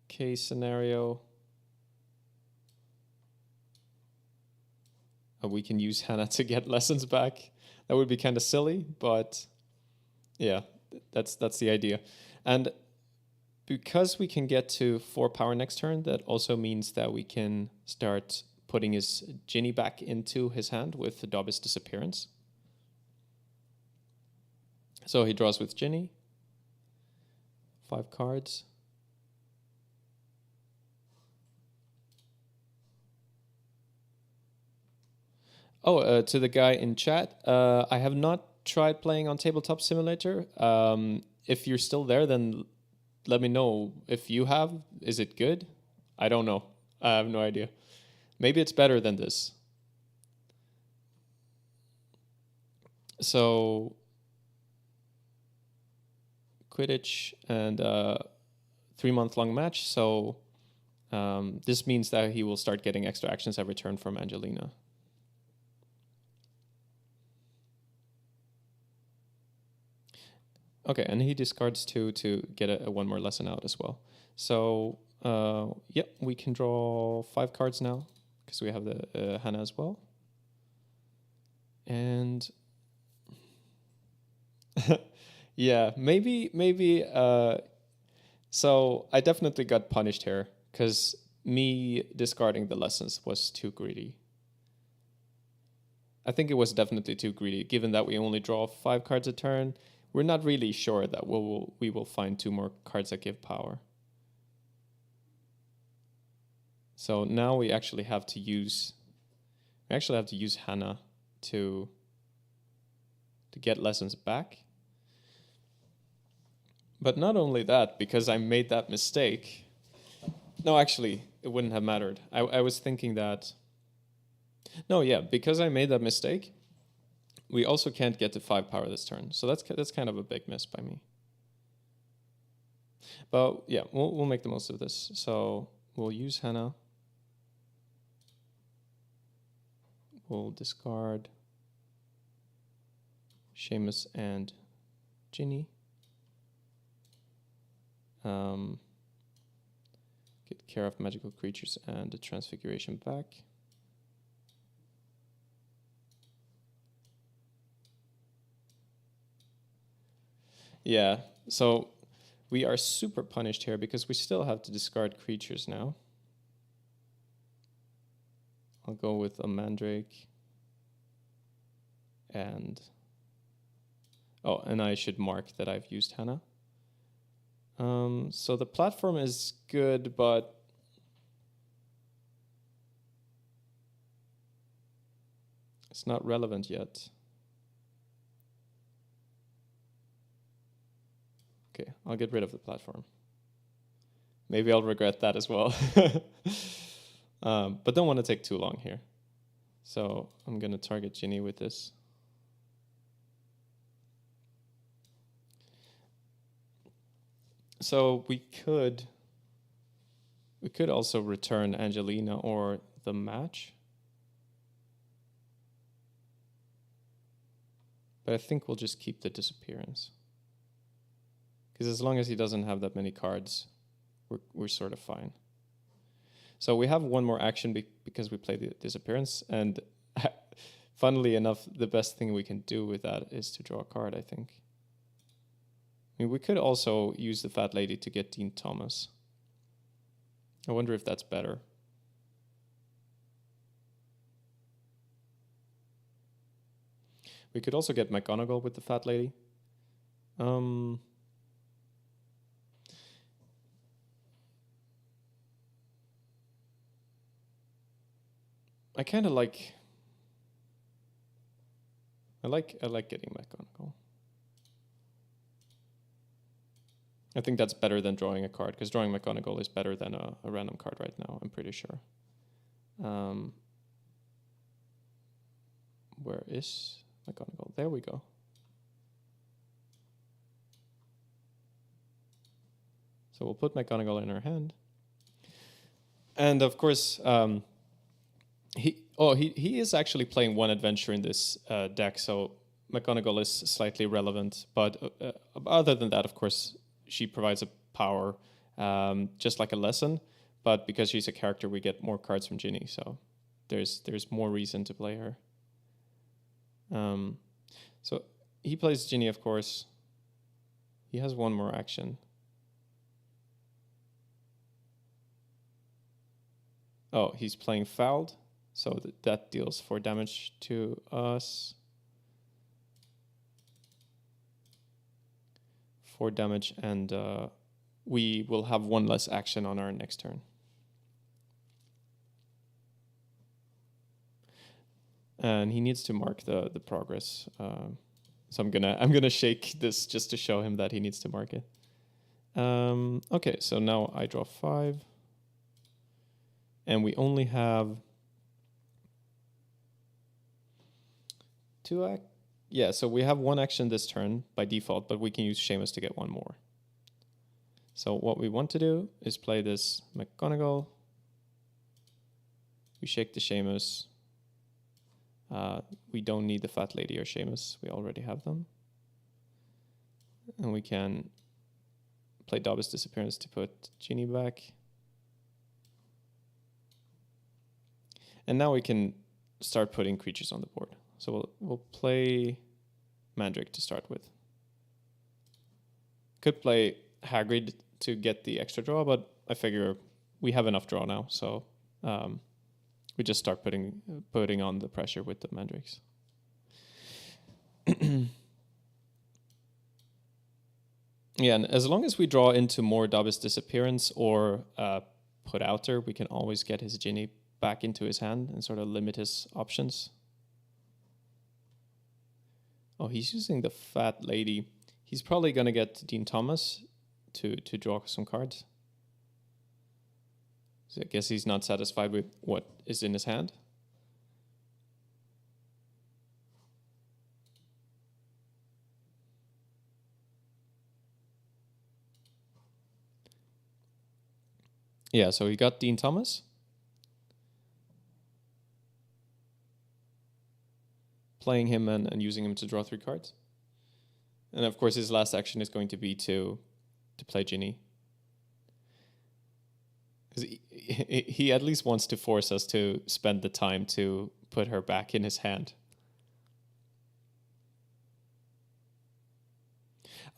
case scenario. we can use Hannah to get lessons back. That would be kind of silly, but yeah, that's the idea. And because we can get to 4 power next turn, that also means that we can start putting his Ginny back into his hand with the Dobby's disappearance. So he draws with Ginny. 5 cards. Oh, to the guy in chat, I have not tried playing on Tabletop Simulator. If you're still there, then let me know if you have. Is it good? I don't know. I have no idea. Maybe it's better than this. So Quidditch and 3-month-long match. So this means that he will start getting extra actions every turn from Angelina. Okay, and he discards 2 to get a 1 more lesson out as well. So, yep, we can draw 5 cards now, because we have the Hannah as well. And yeah, maybe. So I definitely got punished here, because me discarding the lessons was too greedy. I think it was definitely too greedy, given that we only draw 5 cards a turn. We're not really sure that we will find 2 more cards that give power. So now we actually have to use Hannah to get lessons back. But not only that, because I made that mistake. No, actually, it wouldn't have mattered. I was thinking that. No, yeah, because I made that mistake. We also can't get to 5 power this turn, so that's kind of a big miss by me. But yeah, we'll make the most of this. So we'll use Hannah. We'll discard Seamus and Ginny. Get care of magical creatures and the transfiguration back. Yeah, so we are super punished here because we still have to discard creatures now. I'll go with a Mandrake. And I should mark that I've used Hannah. So the platform is good, but it's not relevant yet. Okay, I'll get rid of the platform. Maybe I'll regret that as well. But don't want to take too long here. So I'm going to target Ginny with this. So we could also return Angelina or the match. But I think we'll just keep the disappearance. Because as long as he doesn't have that many cards, we're sort of fine. So we have 1 more action because we play the disappearance. And funnily enough, the best thing we can do with that is to draw a card, I think. I mean, we could also use the Fat Lady to get Dean Thomas. I wonder if that's better. We could also get McGonagall with the Fat Lady. I kind of like. I like getting McGonagall. I think that's better than drawing a card, because drawing McGonagall is better than a random card right now, I'm pretty sure. Where is McGonagall? There we go. So we'll put McGonagall in our hand. And of course, he is actually playing 1 adventure in this deck, so McGonagall is slightly relevant. But other than that, of course, she provides a power, just like a lesson. But because she's a character, we get more cards from Ginny. So there's more reason to play her. So he plays Ginny, of course. He has one more action. Oh, he's playing fouled, so that deals 4 damage to us. 4 damage, and we will have 1 less action on our next turn. And he needs to mark the progress. So I'm gonna shake this just to show him that he needs to mark it. Okay, so now I draw 5. And we only have 2 yeah, so we have 1 action this turn by default, but we can use Seamus to get 1 more. So what we want to do is play this McGonagall. We shake the Seamus. We don't need the Fat Lady or Seamus. We already have them. And we can play Dobby's Disappearance to put Ginny back. And now we can start putting creatures on the board. So we'll play Mandrake to start with. Could play Hagrid to get the extra draw, but I figure we have enough draw now, so we just start putting on the pressure with the Mandrakes. Yeah, and as long as we draw into more Dobby's Disappearance or put Outer, we can always get his Ginny back into his hand and sort of limit his options. Oh, he's using the Fat Lady. He's probably going to get Dean Thomas to draw some cards. So I guess he's not satisfied with what is in his hand. Yeah, so he got Dean Thomas. Playing him and using him to draw 3 cards. And of course his last action is going to be to play Ginny. Because he at least wants to force us to spend the time to put her back in his hand.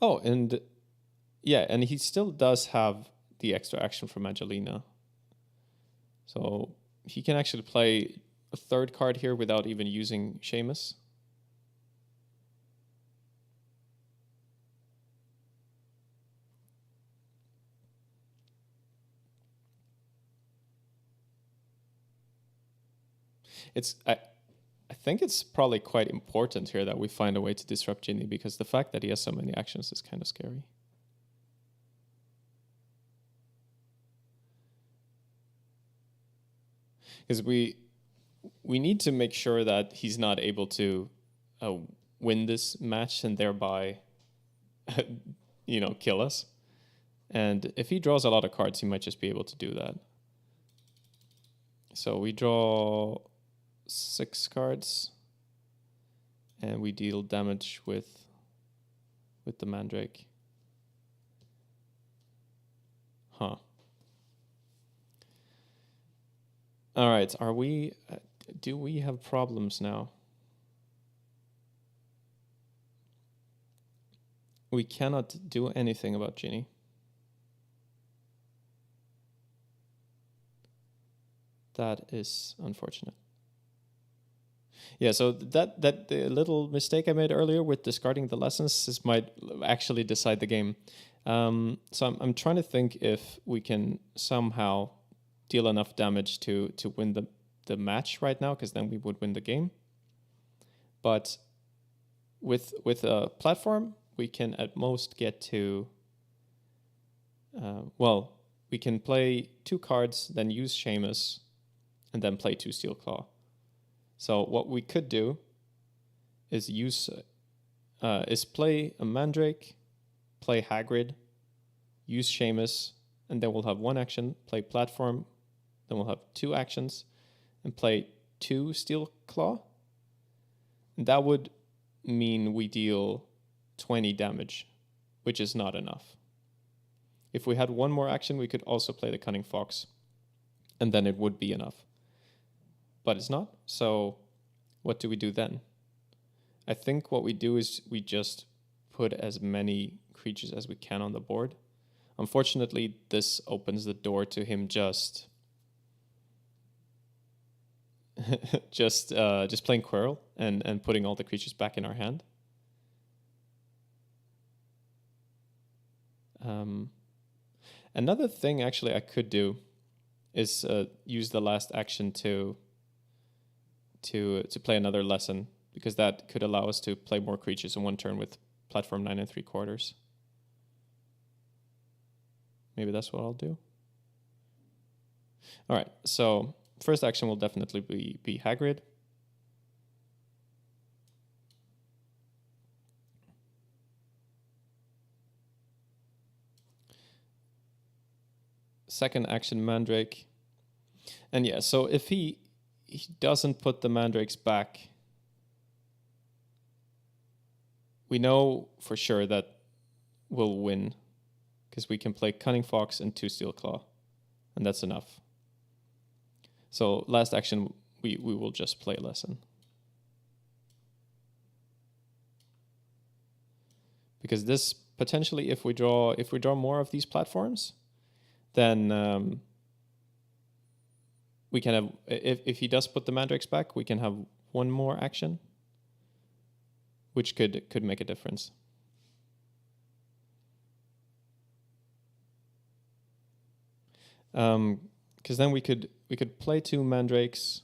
Oh, and yeah, and he still does have the extra action from Angelina. So he can actually play a 3rd card here without even using Seamus. I think it's probably quite important here that we find a way to disrupt Ginny, because the fact that he has so many actions is kind of scary. Because we need to make sure that he's not able to win this match and thereby, kill us. And if he draws a lot of cards, he might just be able to do that. So we draw 6 cards, and we deal damage with the Mandrake. Huh. All right, do we have problems now? We cannot do anything about Ginny. That is unfortunate. Yeah, so that the little mistake I made earlier with discarding the lessons might actually decide the game. So I'm trying to think if we can somehow deal enough damage to win the match right now, because then we would win the game. But with a platform, we can at most get to... we can play 2 cards, then use Seamus, and then play 2 Steelclaw. So what we could do is play a Mandrake, play Hagrid, use Seamus, and then we'll have 1 action, play Platform, then we'll have 2 actions, and play 2 Steelclaw. And that would mean we deal 20 damage, which is not enough. If we had 1 more action, we could also play the Cunning Fox, and then it would be enough. but it's not. So what do we do then? I think what we do is we just put as many creatures as we can on the board. Unfortunately, this opens the door to him just just playing Quirrell and putting all the creatures back in our hand. Another thing actually I could do is use the last action to play another lesson, because that could allow us to play more creatures in one turn with platform 9 3/4. Maybe that's what I'll do. All right, so first action will definitely be Hagrid. Second action, Mandrake. And yeah, so if he doesn't put the Mandrakes back, we know for sure that we'll win, because we can play Cunning Fox and 2 Steelclaw, and that's enough. So last action, we will just play Lesson. Because this potentially, if we draw more of these platforms, then we can have, if he does put the Mandrakes back, we can have one more action, which could make a difference. Because then we could play 2 Mandrakes,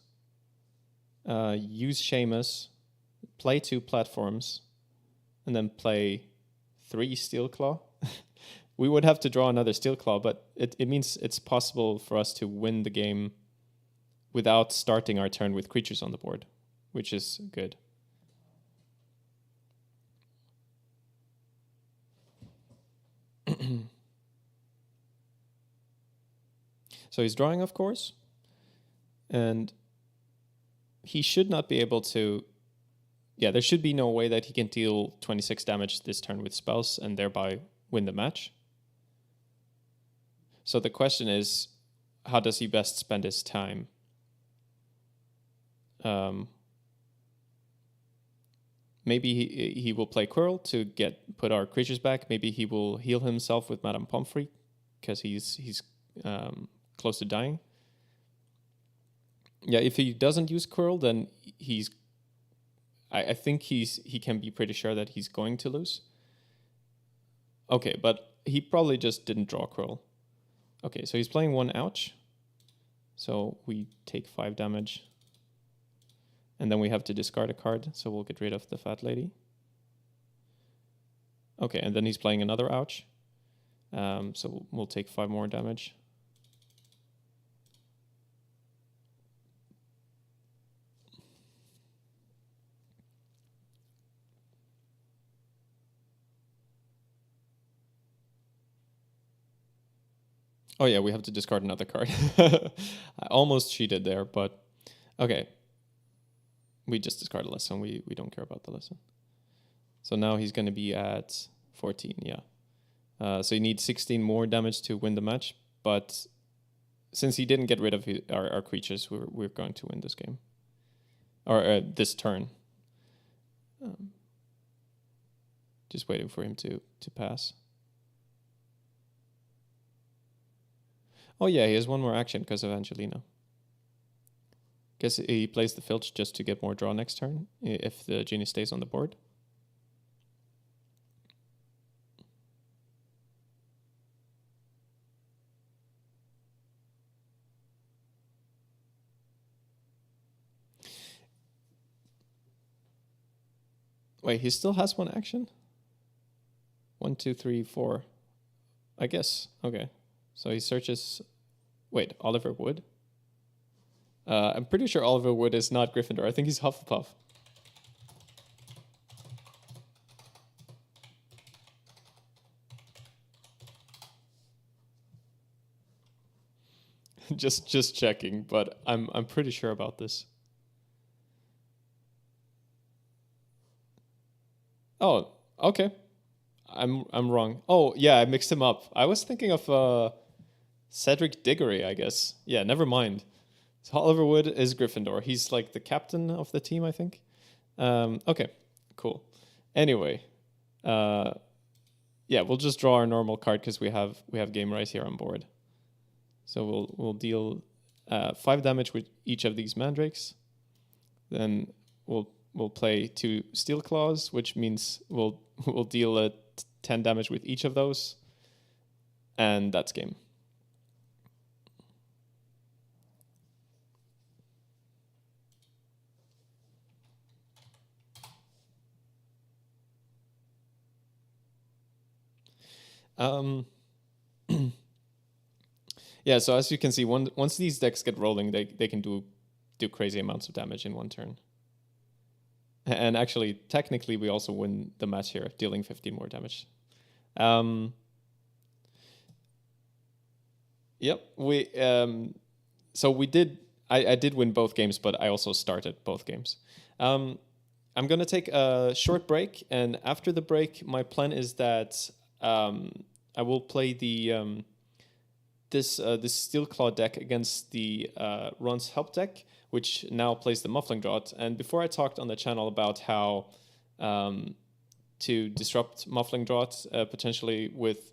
use Seamus, play 2 platforms, and then play 3 Steelclaw. We would have to draw another Steelclaw, but it means it's possible for us to win the game without starting our turn with creatures on the board, which is good. So he's drawing, of course, and he should not be able to... Yeah, there should be no way that he can deal 26 damage this turn with spells and thereby win the match. So the question is, how does he best spend his time? Maybe he will play Quirrell to put our creatures back. Maybe he will heal himself with Madame Pomfrey because he's close to dying. Yeah, if he doesn't use Quirrell, then I think he can be pretty sure that he's going to lose. Okay, but he probably just didn't draw Quirrell. Okay, so he's playing 1 ouch. So we take 5 damage. And then we have to discard a card, so we'll get rid of the fat lady. Okay, and then he's playing another ouch. So we'll take 5 more damage. Oh yeah, we have to discard another card. I almost cheated there, but okay. We just discard a lesson. We don't care about the lesson. So now he's going to be at 14, yeah. So he needs 16 more damage to win the match, but since he didn't get rid of our creatures, we're going to win this game. Or this turn. Just waiting for him to pass. Oh yeah, he has 1 more action because of Angelina. Guess he plays the Filch just to get more draw next turn, if the genie stays on the board. Wait, he still has 1 action? 1, 2, 3, 4. I guess. Okay. So he searches... Wait, Oliver Wood? I'm pretty sure Oliver Wood is not Gryffindor. I think he's Hufflepuff. just checking, but I'm pretty sure about this. Oh, okay. I'm wrong. Oh, yeah, I mixed him up. I was thinking of Cedric Diggory, I guess. Yeah, never mind. So Oliver Wood is Gryffindor. He's like the captain of the team, I think. Okay, cool. Anyway, yeah, we'll just draw our normal card because we have Game right here on board. So we'll deal 5 damage with each of these mandrakes. Then we'll play 2 Steelclaws, which means we'll deal 10 damage with each of those, and that's game. Yeah, so as you can see, once these decks get rolling, they can do crazy amounts of damage in one turn. And actually, technically, we also win the match here, dealing 15 more damage. Yep, so we did. I did win both games, but I also started both games. I'm gonna take a short break, and after the break, my plan is that I will play the this Steelclaw deck against the Ron's help deck, which now plays the Muffling Draught. And before I talked on the channel about how to disrupt Muffling Draught potentially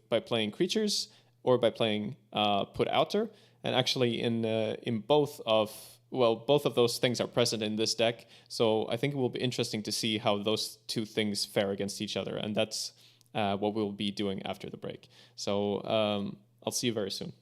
by playing creatures or by playing Put Outer, and actually in both of those things are present in this deck. So I think it will be interesting to see how those two things fare against each other, and that's what we'll be doing after the break. So I'll see you very soon.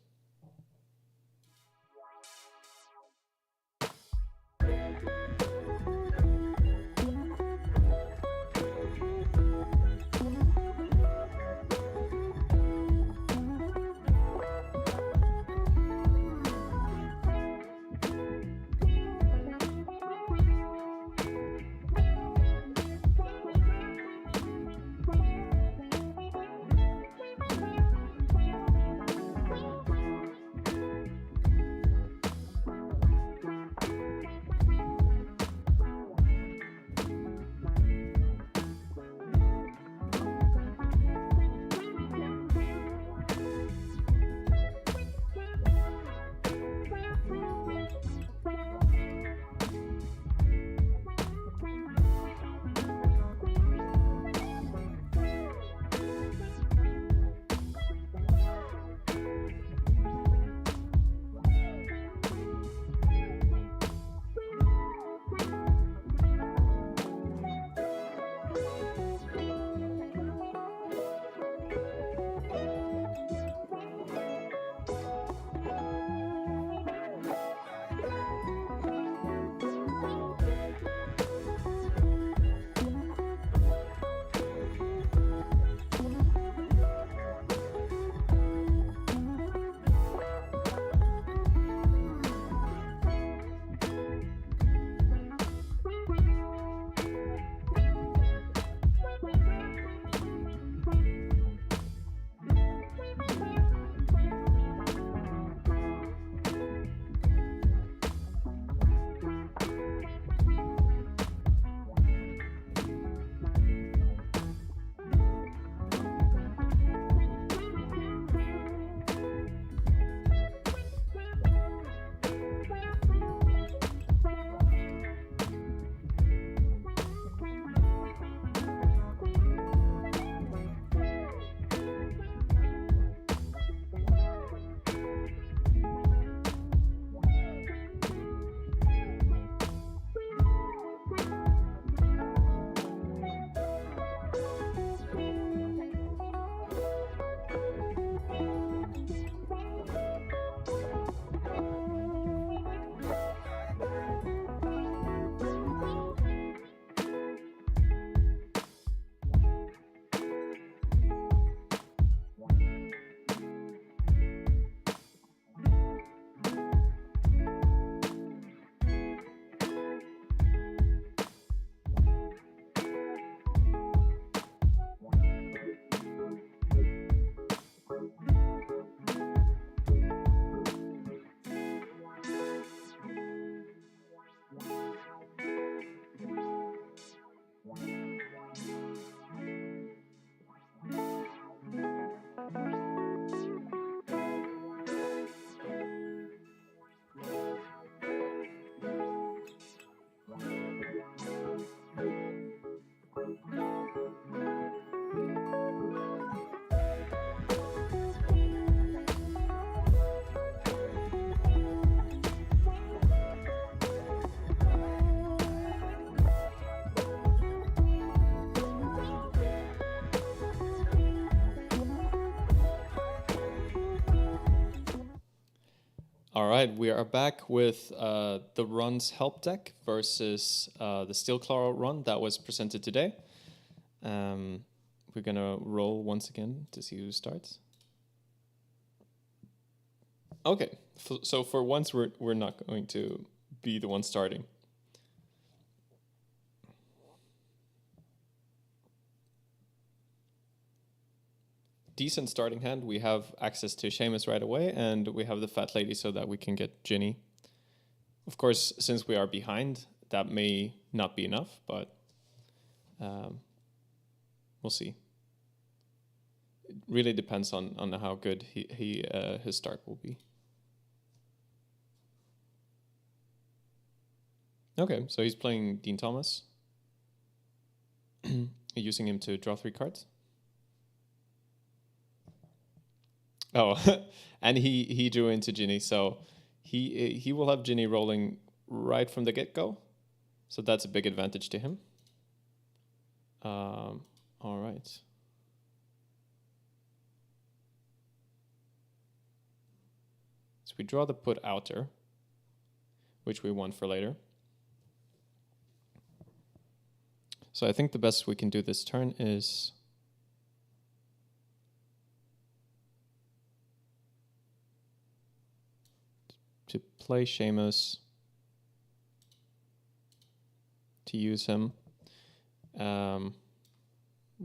All right, we are back with the Run's help deck versus the Steelclaw Run that was presented today. We're gonna roll once again to see who starts. Okay, so for once we're not going to be the one starting. Decent starting hand. We have access to Seamus right away, and we have the Fat Lady so that we can get Ginny. Of course, since we are behind, that may not be enough, but we'll see. It really depends on how good his start will be. Okay, so he's playing Dean Thomas, using him to draw 3 cards. Oh, and he drew into Ginny, so he will have Ginny rolling right from the get-go. So that's a big advantage to him. All right. So we draw the put outer, which we want for later. So I think the best we can do this turn is to play Seamus, to use him,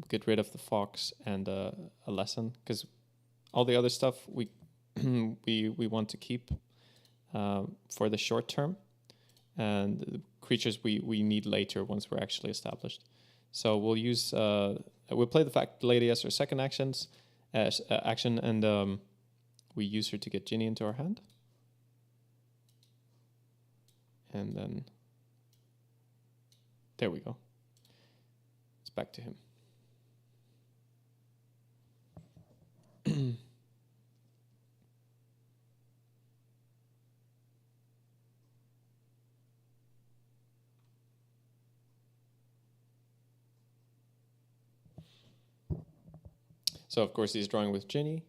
get rid of the fox and a lesson, because all the other stuff we we want to keep for the short term, and the creatures we need later once we're actually established. So we'll use we'll play the Fat Lady as our second action, and we use her to get Ginny into our hand. And then, there we go. It's back to him. So, of course, he's drawing with Ginny.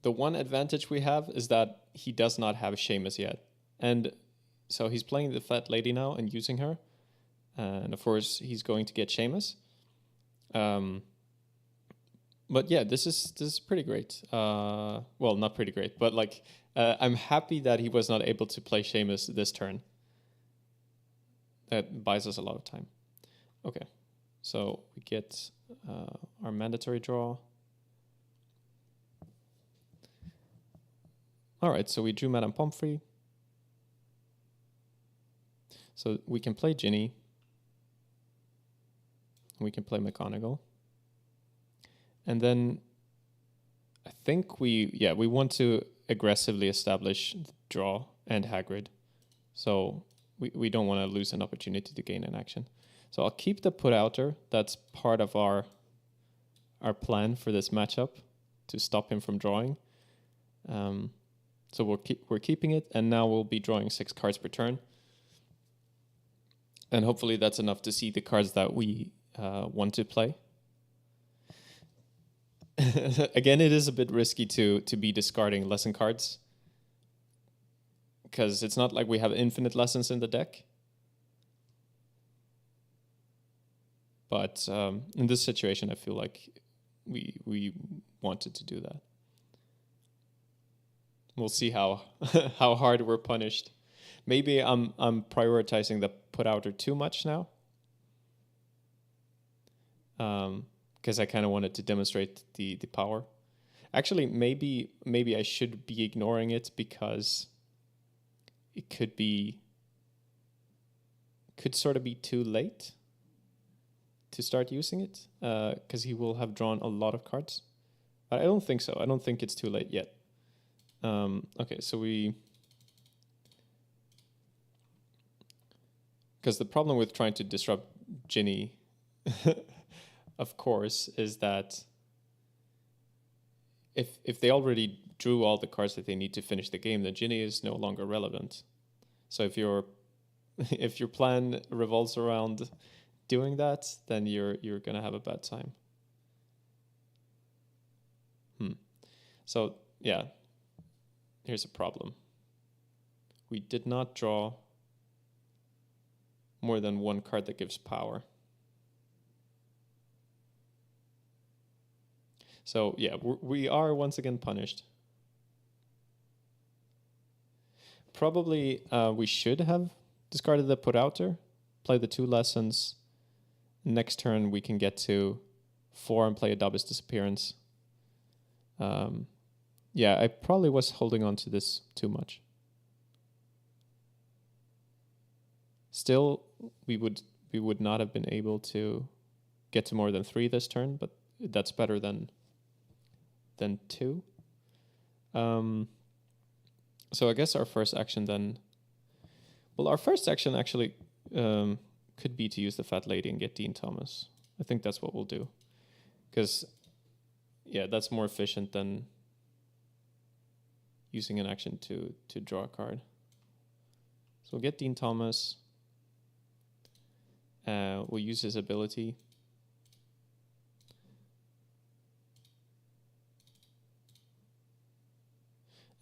The one advantage we have is that he does not have Seamus yet. And so he's playing the Fat Lady now and using her. And of course, he's going to get Seamus. But yeah, this is pretty great. Well, not pretty great, but like I'm happy that he was not able to play Seamus this turn. That buys us a lot of time. Okay, so we get our mandatory draw. All right, so we drew Madame Pomfrey. So we can play Ginny. We can play McGonagall. And then I think we want to aggressively establish the draw and Hagrid. So we don't want to lose an opportunity to gain an action. So I'll keep the put outer. That's part of our plan for this matchup, to stop him from drawing. So we're keeping it, and now we'll be drawing 6 cards per turn. And hopefully that's enough to see the cards that we want to play. Again, it is a bit risky to be discarding lesson cards, because it's not like we have infinite lessons in the deck. But in this situation, I feel like we wanted to do that. We'll see how how hard we're punished. Maybe I'm prioritizing the put outer too much now, because I kind of wanted to demonstrate the power. Actually, maybe I should be ignoring it, because it could sort of be too late to start using it, because he will have drawn a lot of cards. But I don't think so. I don't think it's too late yet. Okay, so because the problem with trying to disrupt Ginny, of course, is that if they already drew all the cards that they need to finish the game, then Ginny is no longer relevant. So if your plan revolves around doing that, then you're gonna have a bad time. So yeah, here's a problem. We did not draw more than one card that gives power. So yeah, we are once again punished. Probably we should have discarded the put outer, play the 2 lessons. Next turn we can get to 4 and play a Rubeus Disappearance. Yeah, I probably was holding on to this too much. Still, we would not have been able to get to more than 3 this turn, but that's better than 2. So I guess our first action then... Well, our first action actually could be to use the Fat Lady and get Dean Thomas. I think that's what we'll do. Because, yeah, that's more efficient than using an action to draw a card. So we'll get Dean Thomas. We'll use his ability.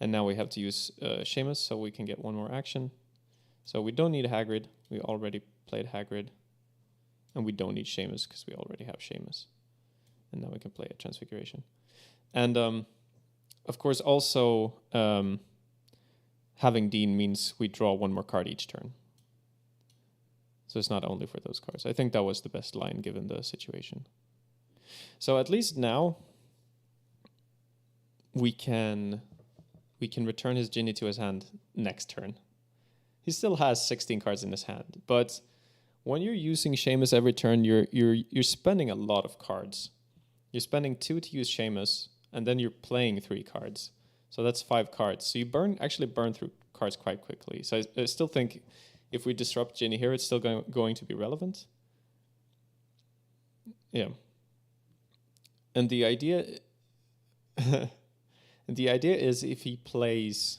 And now we have to use Seamus so we can get 1 more action. So we don't need Hagrid. We already played Hagrid. And we don't need Seamus because we already have Seamus. And now we can play a Transfiguration. And of course also having Dean means we draw 1 more card each turn. So it's not only for those cards. I think that was the best line given the situation. So at least now we can return his Ginny to his hand next turn. He still has 16 cards in his hand, but when you're using Seamus every turn, you're spending a lot of cards. You're spending 2 to use Seamus, and then you're playing 3 cards. So that's 5 cards. So you actually burn through cards quite quickly. So I still think if we disrupt Ginny here, it's still going to be relevant. Yeah. And the idea is if he plays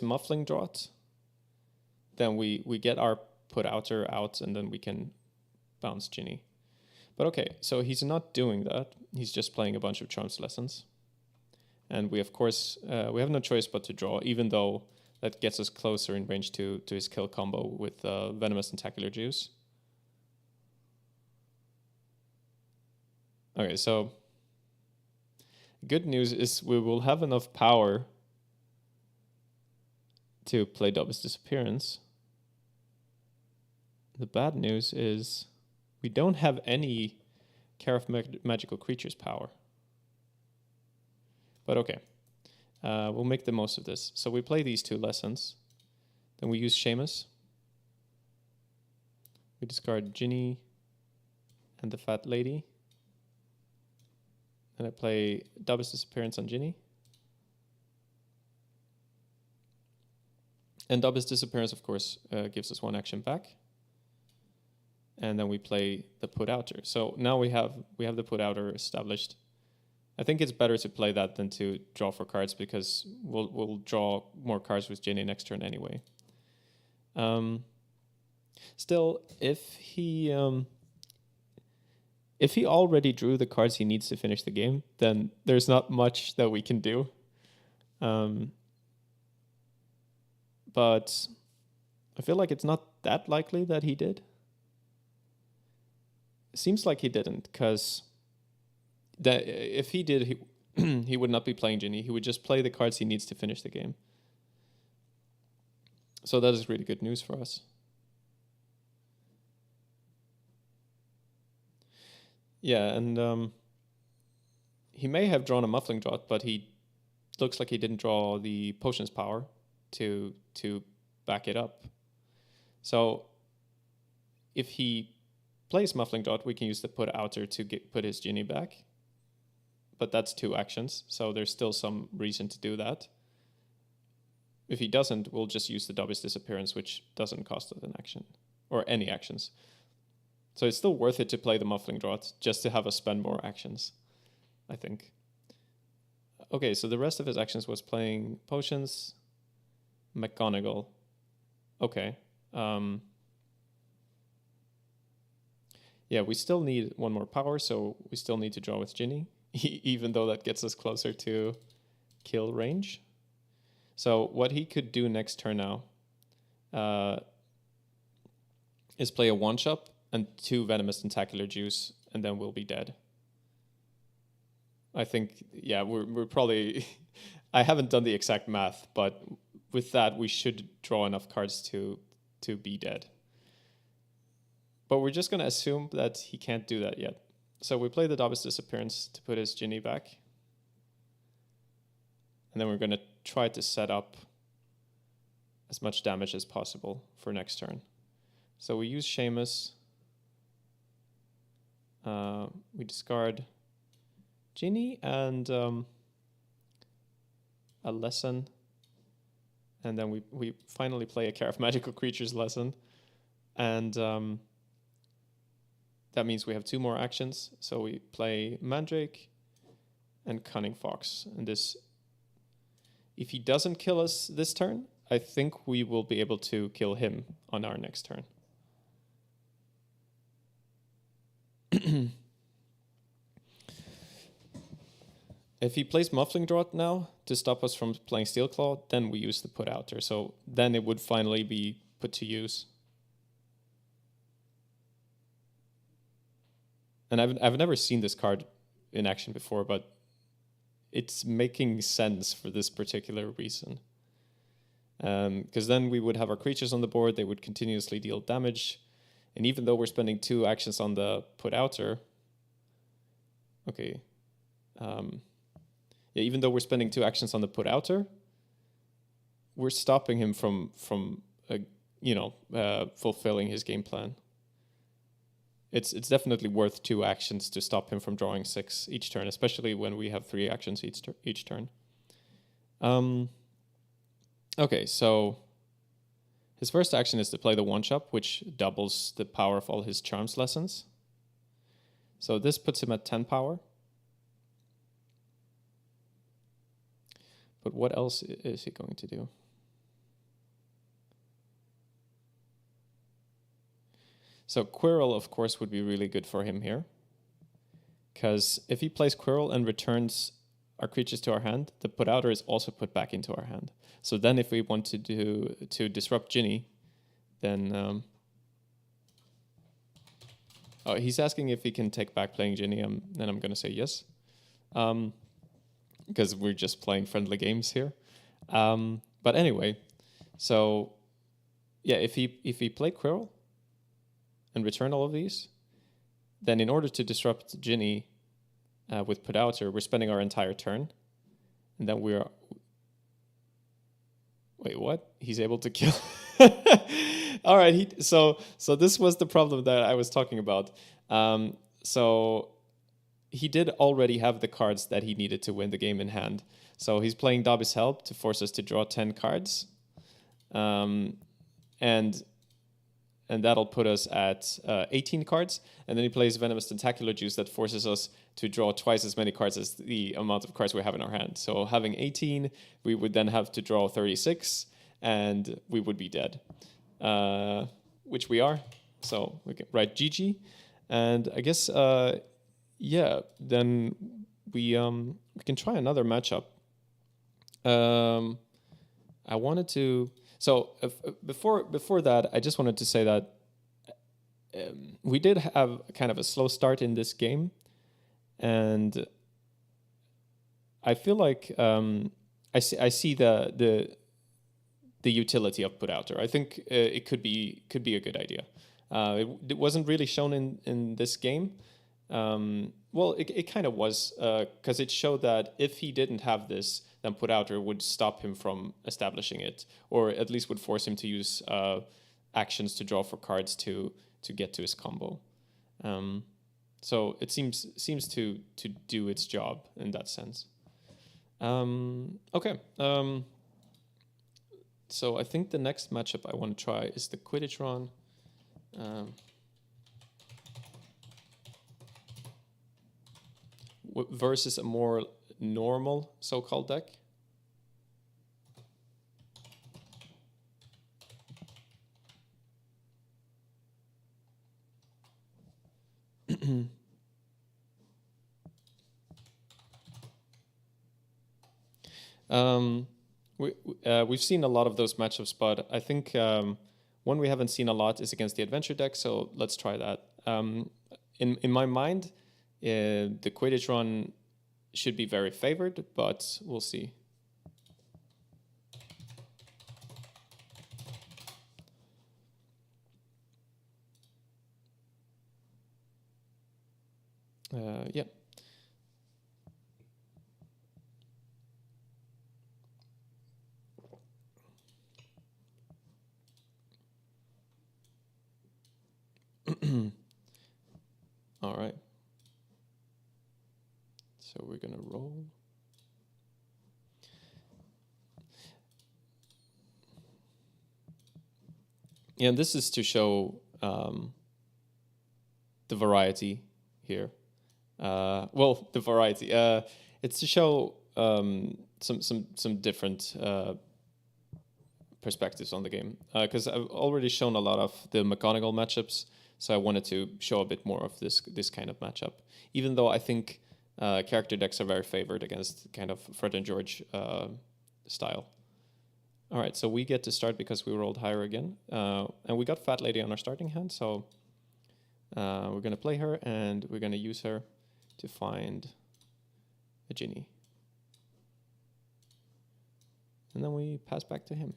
Muffling Draught, then we get our put outer out and then we can bounce Ginny. But okay, so he's not doing that. He's just playing a bunch of Charms Lessons. And we, of course, we have no choice but to draw, even though that gets us closer in range to his kill combo with Venomous Tentacular Juice. Okay, so good news is we will have enough power to play Rubeus Disappearance. The bad news is we don't have any Care of Magical Creatures power. But okay, we'll make the most of this. So we play these 2 lessons. Then we use Seamus. We discard Ginny and the Fat Lady. And I play Rubeus Disappearance on Ginny. And Rubeus Disappearance, of course, gives us 1 action back. And then we play the put outer. So now we have the put outer established. I think it's better to play that than to draw for cards because we'll draw more cards with Ginny next turn anyway. Still, if he already drew the cards he needs to finish the game, then there's not much that we can do. But I feel like it's not that likely that he did. It seems like he didn't, because if he did, he would not be playing Ginny. He would just play the cards he needs to finish the game. So that is really good news for us. Yeah, and he may have drawn a Muffling Draught, but he looks like he didn't draw the Potion's power to back it up. So if he plays Muffling Draught, we can use the put outer to put his Ginny back. But that's 2 actions, so there's still some reason to do that. If he doesn't, we'll just use the Rubeus Disappearance, which doesn't cost us an action, or any actions. So it's still worth it to play the Muffling Draught, just to have us spend more actions, I think. Okay, so the rest of his actions was playing Potions, McGonagall. Okay. Yeah, we still need 1 more power, so we still need to draw with Ginny, even though that gets us closer to kill range. So what he could do next turn now is play a 1-shot and 2 Venomous Tentacular Juice, and then we'll be dead. I think, yeah, we're probably... I haven't done the exact math, but with that, we should draw enough cards to be dead. But we're just going to assume that he can't do that yet. So we play the Dobby's Disappearance to put his Ginny back. And then we're going to try to set up as much damage as possible for next turn. So we use Seamus. We discard Ginny and a lesson. And then we finally play a Care of Magical Creatures lesson. And that means we have 2 more actions. So we play Mandrake and Cunning Fox. And this, if he doesn't kill us this turn, I think we will be able to kill him on our next turn. If he plays Muffling Draught now to stop us from playing Steelclaw, then we use the Put Outer. So then it would finally be put to use. And I've never seen this card in action before, but it's making sense for this particular reason. Because then we would have our creatures on the board, they would continuously deal damage. And even though we're spending 2 actions on the Put Outer, okay. Yeah, even though we're spending 2 actions on the Put Outer, we're stopping him from fulfilling his game plan. It's definitely worth 2 actions to stop him from drawing 6 each turn, especially when we have 3 actions each turn. Okay, so his first action is to play the 1-shot, which doubles the power of all his Charms lessons. So this puts him at 10 power. But what else is he going to do? So Quirrell, of course, would be really good for him here. Because if he plays Quirrell and returns our creatures to our hand, the Put Outer is also put back into our hand. So then if we want to disrupt Ginny, then... he's asking if he can take back playing Ginny, and I'm going to say yes. Because we're just playing friendly games here. But anyway, so yeah, if he played Quirrell and return all of these, then in order to disrupt Ginny with Put Outer, we're spending our entire turn, and then we're... Wait, what? He's able to kill... All right, so this was the problem that I was talking about. So he did already have the cards that he needed to win the game in hand. So he's playing Dobby's Help to force us to draw 10 cards. And that'll put us at 18 cards. And then he plays Venomous Tentacular Juice that forces us to draw twice as many cards as the amount of cards we have in our hand. So having 18, we would then have to draw 36, and we would be dead. Which we are. So we can write GG. And I guess, yeah, then we can try another matchup. I wanted to... So before that, I just wanted to say that we did have kind of a slow start in this game, and I feel like I see the utility of Put Outer. I think it could be a good idea. It wasn't really shown in this game. Well, it kind of was, because it showed that if he didn't have this, then Put Outer would stop him from establishing it, or at least would force him to use actions to draw for cards to get to his combo. So it seems to do its job in that sense. Okay. So I think the next matchup I want to try is the Quidditch Ron. Versus a more normal so-called deck. We've seen a lot of those matchups, but I think one we haven't seen a lot is against the adventure deck, so let's try that. In my mind, the Quidditch Ron should be very favored, but we'll see. Yeah. All right. So we're gonna roll. Yeah, and this is to show the variety here. Well, the variety. It's to show some different perspectives on the game, because I've already shown a lot of the McGonagall matchups, so I wanted to show a bit more of this kind of matchup. Even though I think character decks are very favored against kind of Fred and George style. All right, so we get to start because we rolled higher again, and we got Fat Lady on our starting hand, so we're gonna play her and we're gonna use her to find a Ginny. And then we pass back to him.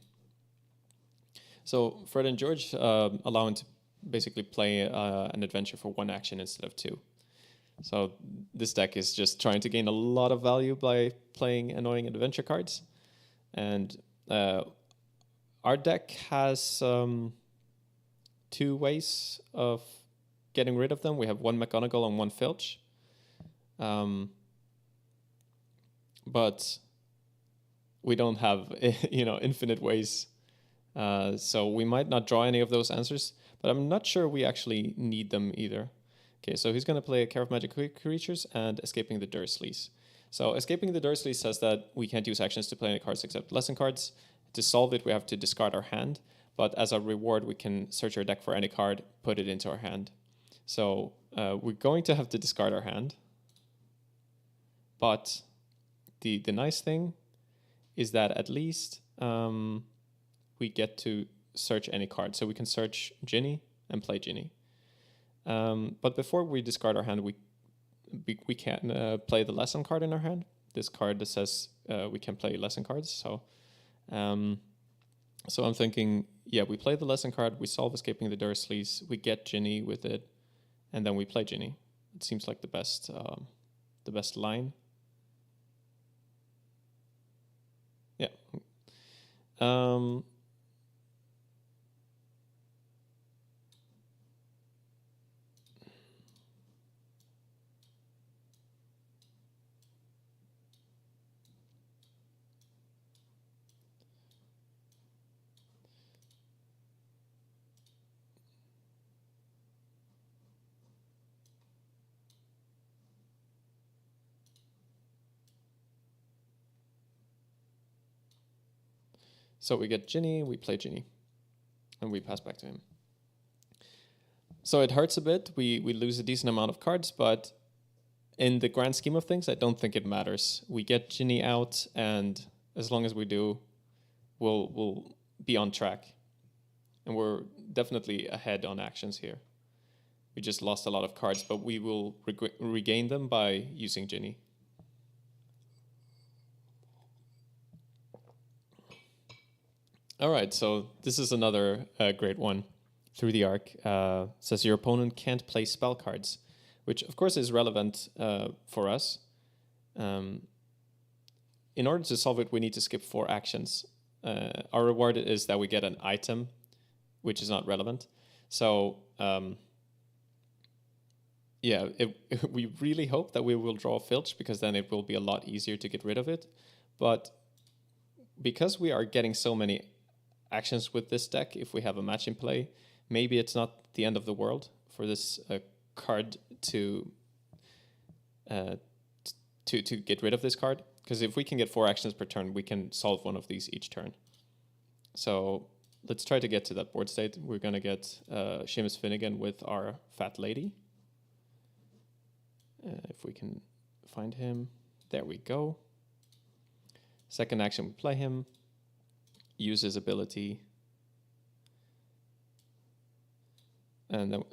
So Fred and George allow him to basically play an adventure for one action instead of two. So this deck is just trying to gain a lot of value by playing annoying adventure cards. And our deck has 2 ways of getting rid of them. We have one McGonagall and one Filch. But we don't have infinite ways. So we might not draw any of those answers, but I'm not sure we actually need them either. Okay, so he's going to play a Care of Magic Creatures and Escaping the Dursleys. So Escaping the Dursleys says that we can't use actions to play any cards except lesson cards. To solve it, we have to discard our hand, but as a reward, we can search our deck for any card, put it into our hand. So we're going to have to discard our hand, but the nice thing is that at least we get to search any card. So we can search Ginny and play Ginny. But before we discard our hand, we can play the lesson card in our hand. This card that says we can play lesson cards. So I'm thinking, yeah, we play the lesson card, we solve Escaping the Dursleys, we get Ginny with it, and then we play Ginny. It seems like the best line. Yeah. So we get Ginny, we play Ginny, and we pass back to him. So it hurts a bit. We lose a decent amount of cards, but in the grand scheme of things, I don't think it matters. We get Ginny out, and as long as we do, we'll be on track. And we're definitely ahead on actions here. We just lost a lot of cards, but we will regain them by using Ginny. All right, so this is another great one. Through the Arc says your opponent can't play spell cards, which of course is relevant for us. In order to solve it, we need to skip 4 actions. Our reward is that we get an item, which is not relevant. So we really hope that we will draw Filch, because then it will be a lot easier to get rid of it. But because we are getting so many actions with this deck, if we have a match in play, maybe it's not the end of the world for this card to get rid of this card, because if we can get 4 actions per turn, we can solve one of these each turn. So let's try to get to that board state. We're going to get Seamus Finnegan with our Fat Lady. If we can find him. There we go. Second action, we play him, use his ability, and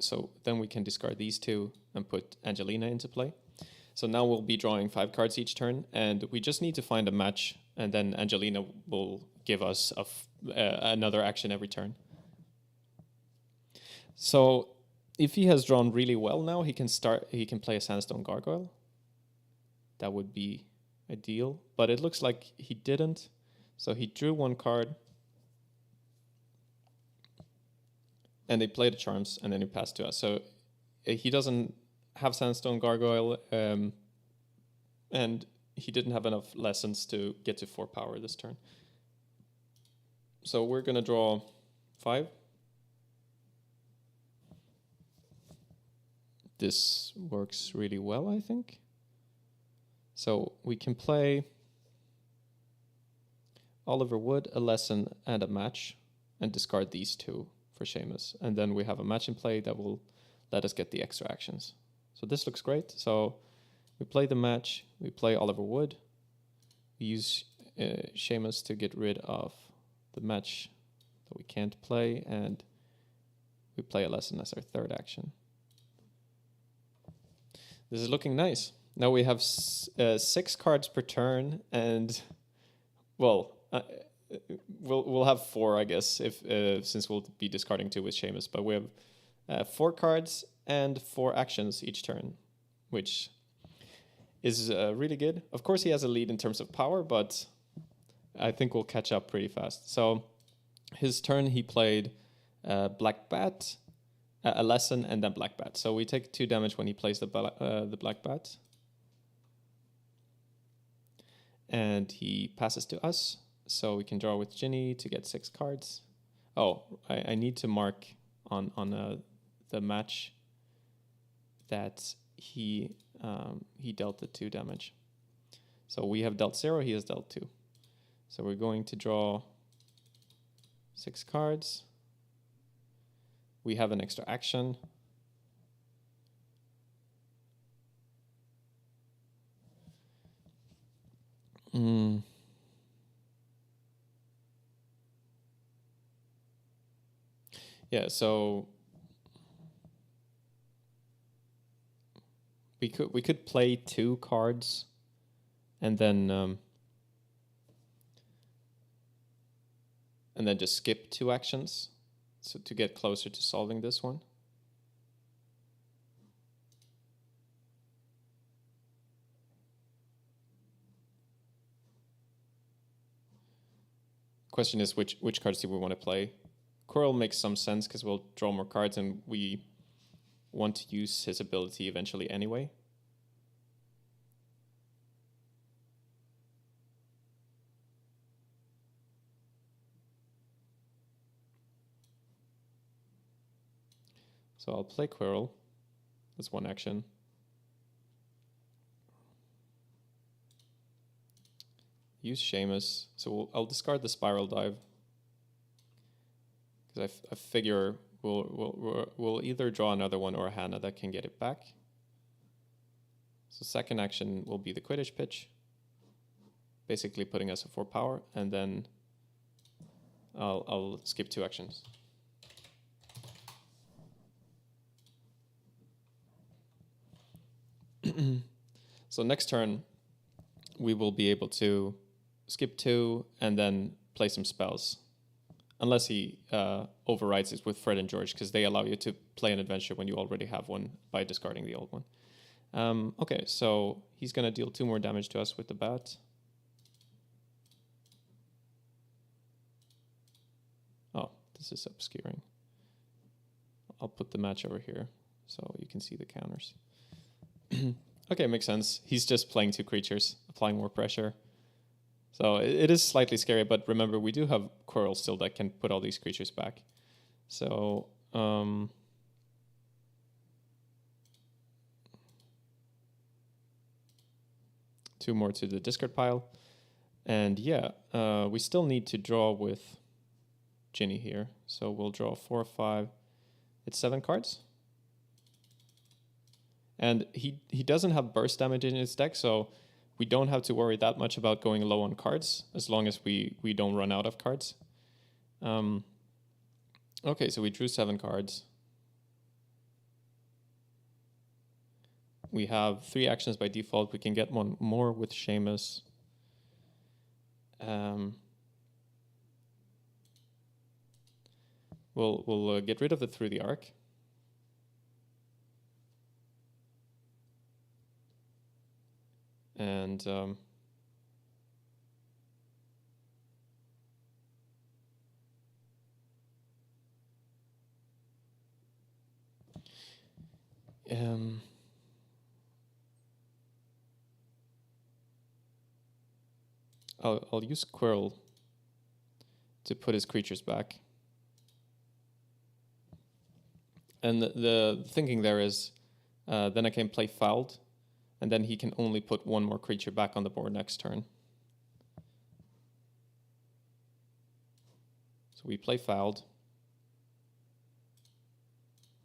then we can discard these two and put Angelina into play. So now we'll be drawing 5 cards each turn, and we just need to find a match, and then Angelina will give us another action every turn. So if he has drawn really well now, he can play a Sandstone Gargoyle. That would be ideal, but it looks like he didn't. So he drew 1 card, and they played the Charms, and then he passed to us. So he doesn't have Sandstone Gargoyle, and he didn't have enough lessons to get to 4 power this turn. So we're going to draw 5. This works really well, I think. So we can play Oliver Wood, a lesson, and a match, and discard these 2 for Seamus. And then we have a match in play that will let us get the extra actions. So this looks great. So we play the match, we play Oliver Wood, we use Seamus to get rid of the match that we can't play, and we play a lesson as our third action. This is looking nice. Now we have 6 cards per turn, and well, we'll have 4, I guess, if since we'll be discarding 2 with Seamus. But we have 4 cards and 4 actions each turn, which is really good. Of course, he has a lead in terms of power, but I think we'll catch up pretty fast. So his turn, he played Black Bat, a lesson, and then Black Bat. So we take 2 damage when he plays the Black Bat. And he passes to us, so we can draw with Ginny to get 6 cards. Oh, I need to mark on the match that he dealt the 2 damage. So we have dealt 0, he has dealt 2. So we're going to draw 6 cards. We have an extra action. Yeah, so we could play 2 cards and then just skip 2 actions, so to get closer to solving this one. Question is which cards do we want to play? Quirrell makes some sense because we'll draw more cards and we want to use his ability eventually anyway. So I'll play Quirrell. That's 1 action. Use Seamus. So I'll discard the Spiral Dive, because I figure we'll either draw another one or a Hannah that can get it back. So second action will be the Quidditch pitch, basically putting us at 4 power, and then I'll skip 2 actions. So next turn, we will be able to skip 2 and then play some spells. Unless he overrides it with Fred and George, because they allow you to play an adventure when you already have one by discarding the old one. Okay, so he's going to deal 2 more damage to us with the bat. Oh, this is obscuring. I'll put the match over here so you can see the counters. Okay, makes sense. He's just playing 2 creatures, applying more pressure. So it is slightly scary, but remember, we do have Quirrell still that can put all these creatures back. So, 2 more to the discard pile. And yeah, we still need to draw with Ginny here. So we'll draw 4 or 5. It's 7 cards. And he doesn't have burst damage in his deck, so we don't have to worry that much about going low on cards as long as we don't run out of cards. Okay, so we drew 7 cards. We have 3 actions by default. We can get one more with Seamus. We'll get rid of it through the arc. And I'll use Quirrell to put his creatures back. And the thinking there is, then I can play Fouled, and then he can only put 1 more creature back on the board next turn. So we play Fouled.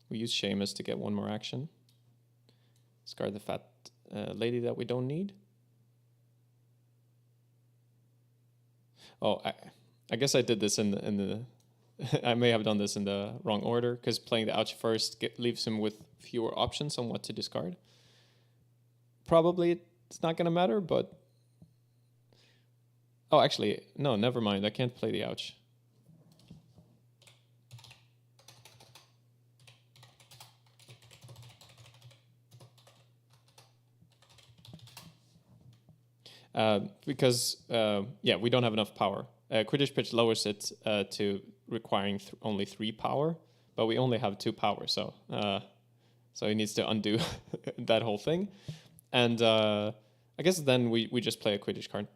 We use Seamus to get 1 more action. Discard the fat lady that we don't need. Oh, I guess I did this in the I may have done this in the wrong order, because playing the ouch first leaves him with fewer options on what to discard. Probably it's not going to matter, but... Oh, actually, no, never mind. I can't play the ouch. Because, yeah, we don't have enough power. Quidditch Pitch lowers it to requiring only 3 power, but we only have 2 power, so he needs to undo that whole thing. And I guess then we just play a Quidditch card.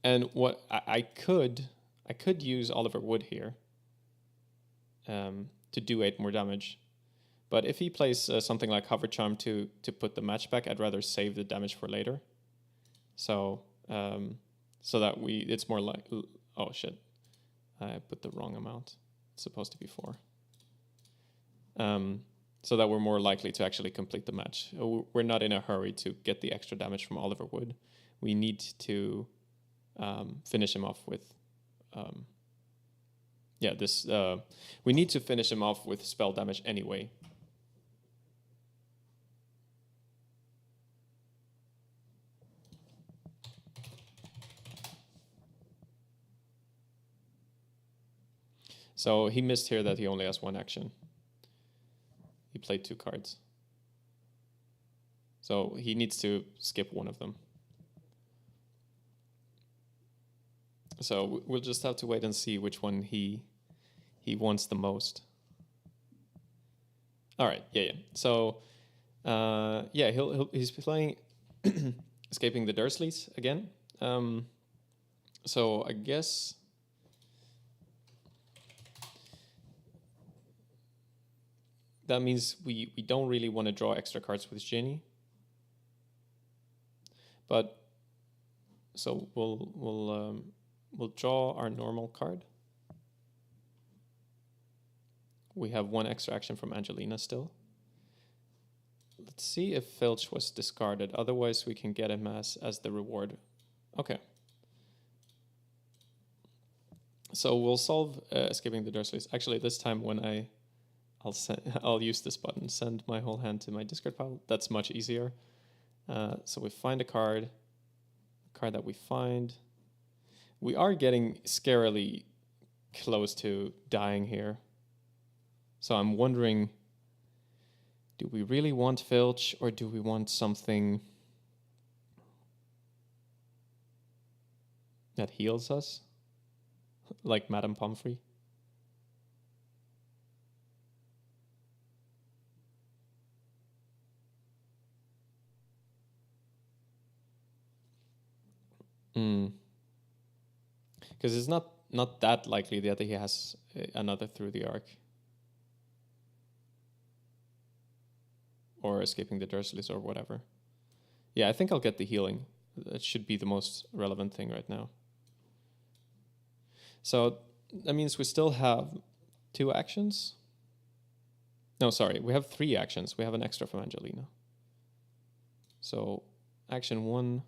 And what I could use Oliver Wood here to do 8 more damage. But if he plays something like Hover Charm to put the match back, I'd rather save the damage for later. So that it's more like, oh shit, I put the wrong amount. It's supposed to be 4. So that we're more likely to actually complete the match. We're not in a hurry to get the extra damage from Oliver Wood. We need to finish him off with, we need to finish him off with spell damage anyway. So he missed here that he only has 1 action. He played 2 cards. So he needs to skip 1 of them. So we'll just have to wait and see which one he wants the most. All right, yeah. So, yeah, he's playing Escaping the Dursleys again. So I guess... that means we don't really want to draw extra cards with Ginny. But so we'll draw our normal card. We have 1 extra action from Angelina still. Let's see if Filch was discarded. Otherwise, we can get him as the reward. Okay. So we'll solve Escaping the Dursleys. Actually, this time when I'll use this button, send my whole hand to my discard pile. That's much easier. So we find a card that we find. We are getting scarily close to dying here. So I'm wondering, do we really want Filch, or do we want something that heals us? Like Madame Pomfrey? Because it's not that likely that he has another Through the Arc. Or Escaping the Dursleys or whatever. Yeah, I think I'll get the healing. That should be the most relevant thing right now. So that means we still have 2 actions. No, sorry, we have 3 actions. We have an extra from Angelina. So action 1.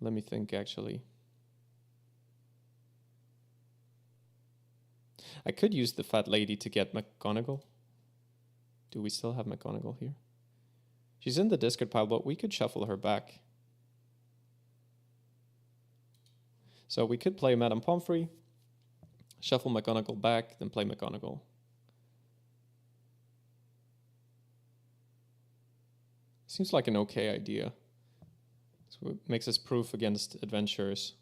Let me think, actually. I could use the fat lady to get McGonagall. Do we still have McGonagall here? She's in the discard pile, but we could shuffle her back. So we could play Madame Pomfrey, shuffle McGonagall back, then play McGonagall. Seems like an okay idea. So it makes us proof against adventurers.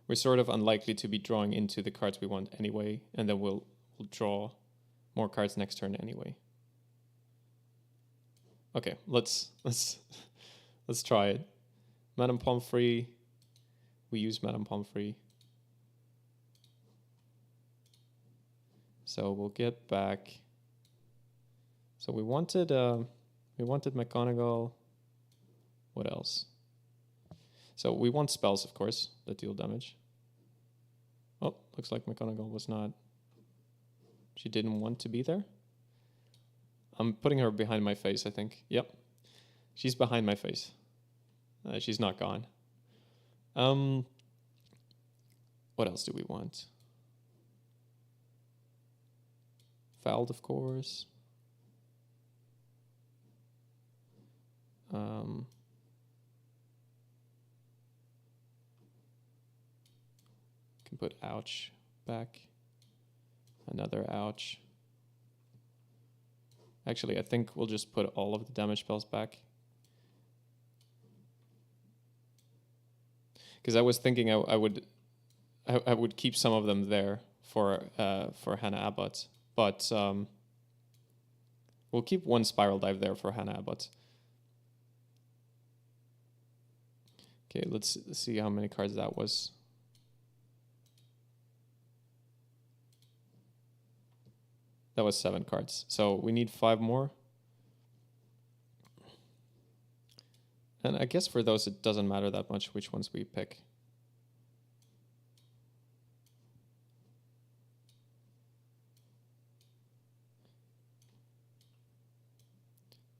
We're sort of unlikely to be drawing into the cards we want anyway, and then we'll draw more cards next turn anyway. Okay, let's try it. Madame Pomfrey. We use Madame Pomfrey. So we'll get back. So we wanted McGonagall. What else? So we want spells, of course, that deal damage. Oh, looks like McGonagall was not. She didn't want to be there. I'm putting her behind my face, I think. Yep. She's behind my face. She's not gone. What else do we want? Fouled, of course. Can put ouch back. Another ouch. Actually, I think we'll just put all of the damage spells back. Because I was thinking I would keep some of them there for Hannah Abbott, but we'll keep one Spiral Dive there for Hannah Abbott. Okay, let's see how many cards that was. That was 7 cards. So we need 5 more. And I guess for those, it doesn't matter that much which ones we pick.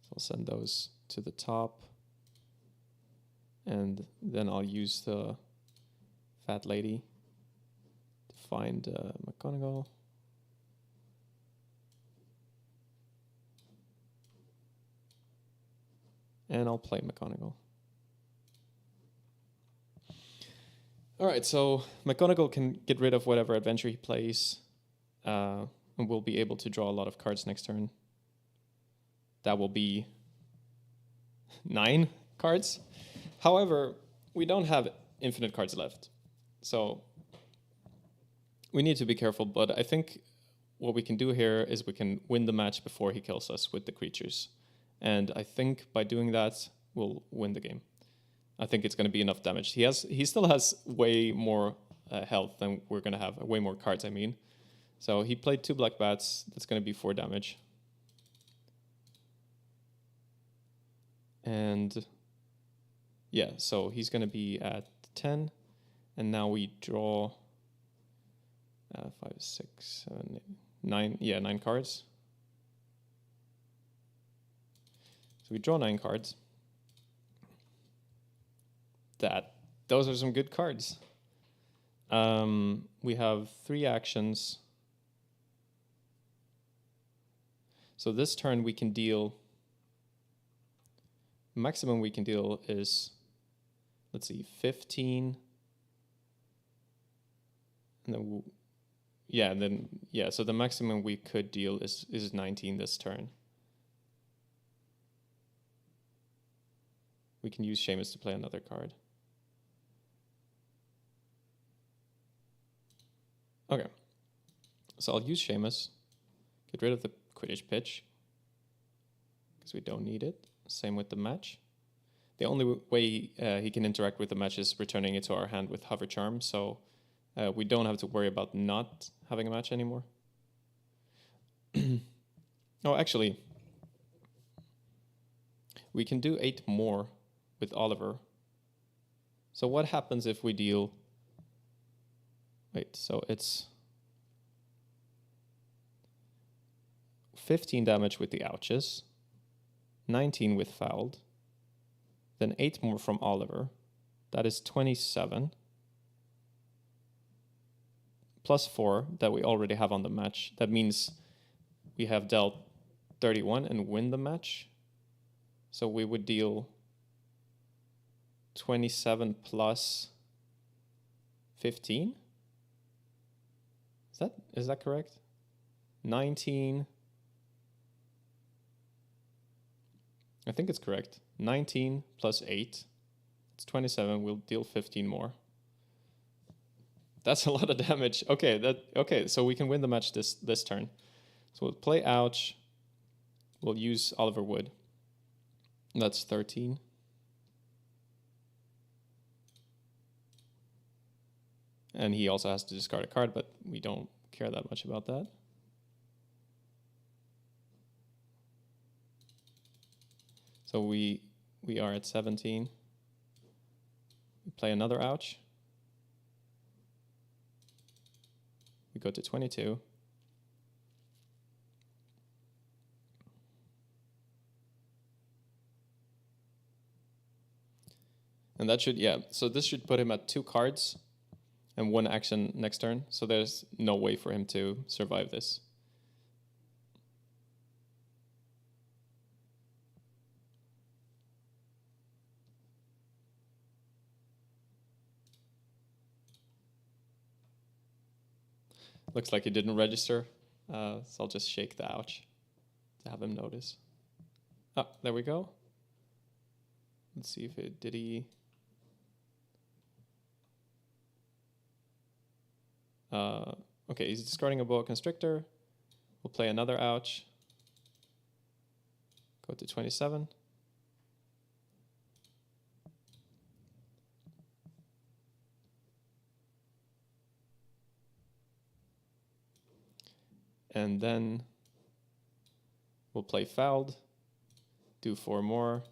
So I'll send those to the top. And then I'll use the fat lady to find McGonagall. And I'll play McGonagall. All right, so McGonagall can get rid of whatever adventure he plays, and we'll be able to draw a lot of cards next turn. That will be 9 cards. However, we don't have infinite cards left, so we need to be careful, but I think what we can do here is we can win the match before he kills us with the creatures. And I think by doing that, we'll win the game. I think it's going to be enough damage. He still has way more health than we're going to have, way more cards, I mean. So he played 2 black bats. That's going to be 4 damage. And yeah, so he's going to be at 10. And now we draw 5, 6, 7, 8, 9. Yeah, 9 cards. So we draw 9 cards. Those are some good cards. We have 3 actions. So this turn we can deal. Maximum we can deal is, let's see, 15. And then so the maximum we could deal is 19 this turn. We can use Seamus to play another card. Okay. So I'll use Seamus. Get rid of the Quidditch pitch. Because we don't need it. Same with the match. The only way he can interact with the match is returning it to our hand with Hover Charm. So we don't have to worry about not having a match anymore. Oh, actually, we can do 8 more with Oliver. So what happens if we deal... Wait, so it's 15 damage with the ouches. 19 with fouled, then 8 more from Oliver. That is 27. Plus 4 that we already have on the match. That means we have dealt 31 and win the match. So we would deal 27 plus 15. Is that correct? 19. I think it's correct. 19 plus 8. It's 27. We'll deal 15 more. That's a lot of damage. Okay, so we can win the match this turn. So we'll play Ouch. We'll use Oliver Wood. That's 13. And he also has to discard a card, but we don't care that much about that. So we are at 17. We play another Ouch. We go to 22. And that should, so this should put him at 2 cards and 1 action next turn. So there's no way for him to survive this. Looks like he didn't register, so I'll just shake the Ouch to have him notice. Oh, there we go. Let's see if did he... okay, he's discarding a Boa Constrictor. We'll play another Ouch. Go to 27. And then we'll play Fouled, do 4 more,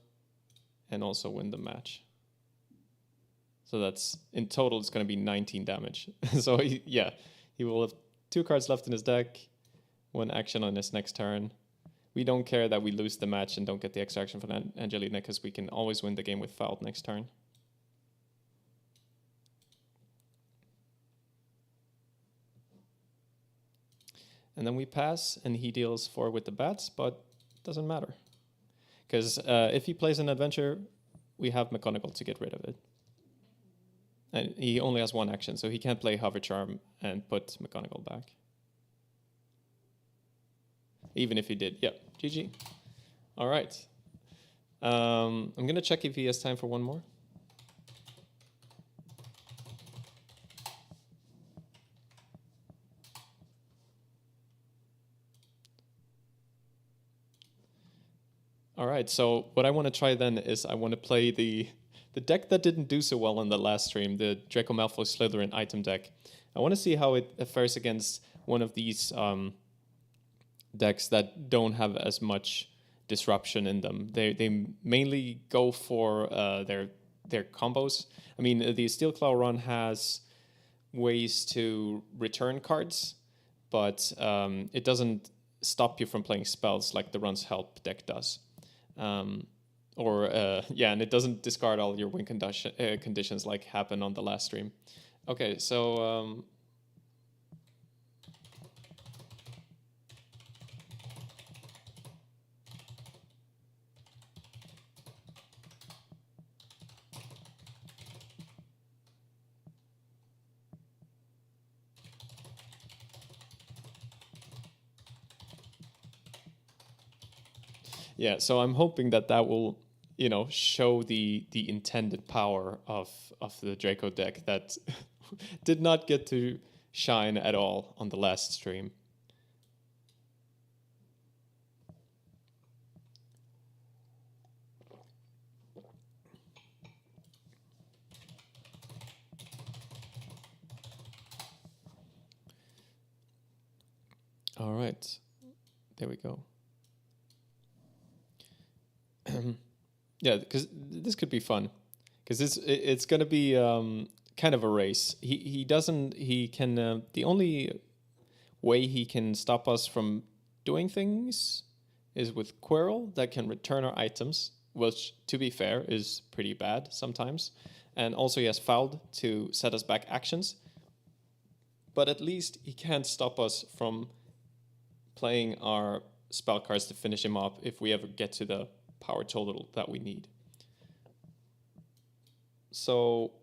and also win the match. So that's, in total, it's going to be 19 damage. So he will have 2 cards left in his deck, 1 action on his next turn. We don't care that we lose the match and don't get the extra action from Angelina, because we can always win the game with Fouled next turn. And then we pass, and he deals 4 with the bats, but it doesn't matter. Because if he plays an adventure, we have McGonagall to get rid of it. And he only has 1 action, so he can't play Hover Charm and put McGonagall back. Even if he did. Yeah, GG. All right. I'm going to check if he has time for 1 more. All right, so what I want to try then is I want to play the deck that didn't do so well on the last stream, the Draco Malfoy Slytherin item deck. I want to see how it fares against one of these decks that don't have as much disruption in them. They mainly go for their combos. I mean, the Steelclaw Ron has ways to return cards, but it doesn't stop you from playing spells like the Run's Help deck does. And it doesn't discard all your win conditions like happened on the last stream. Okay, so yeah, so I'm hoping that will, show the intended power of the Draco deck that did not get to shine at all on the last stream. All right, there we go. Yeah, because this could be fun. Because it's going to be kind of a race. The only way he can stop us from doing things is with Quirrell that can return our items, which, to be fair, is pretty bad sometimes. And also he has Fouled to set us back actions. But at least he can't stop us from playing our spell cards to finish him off if we ever get to the power total that we need. So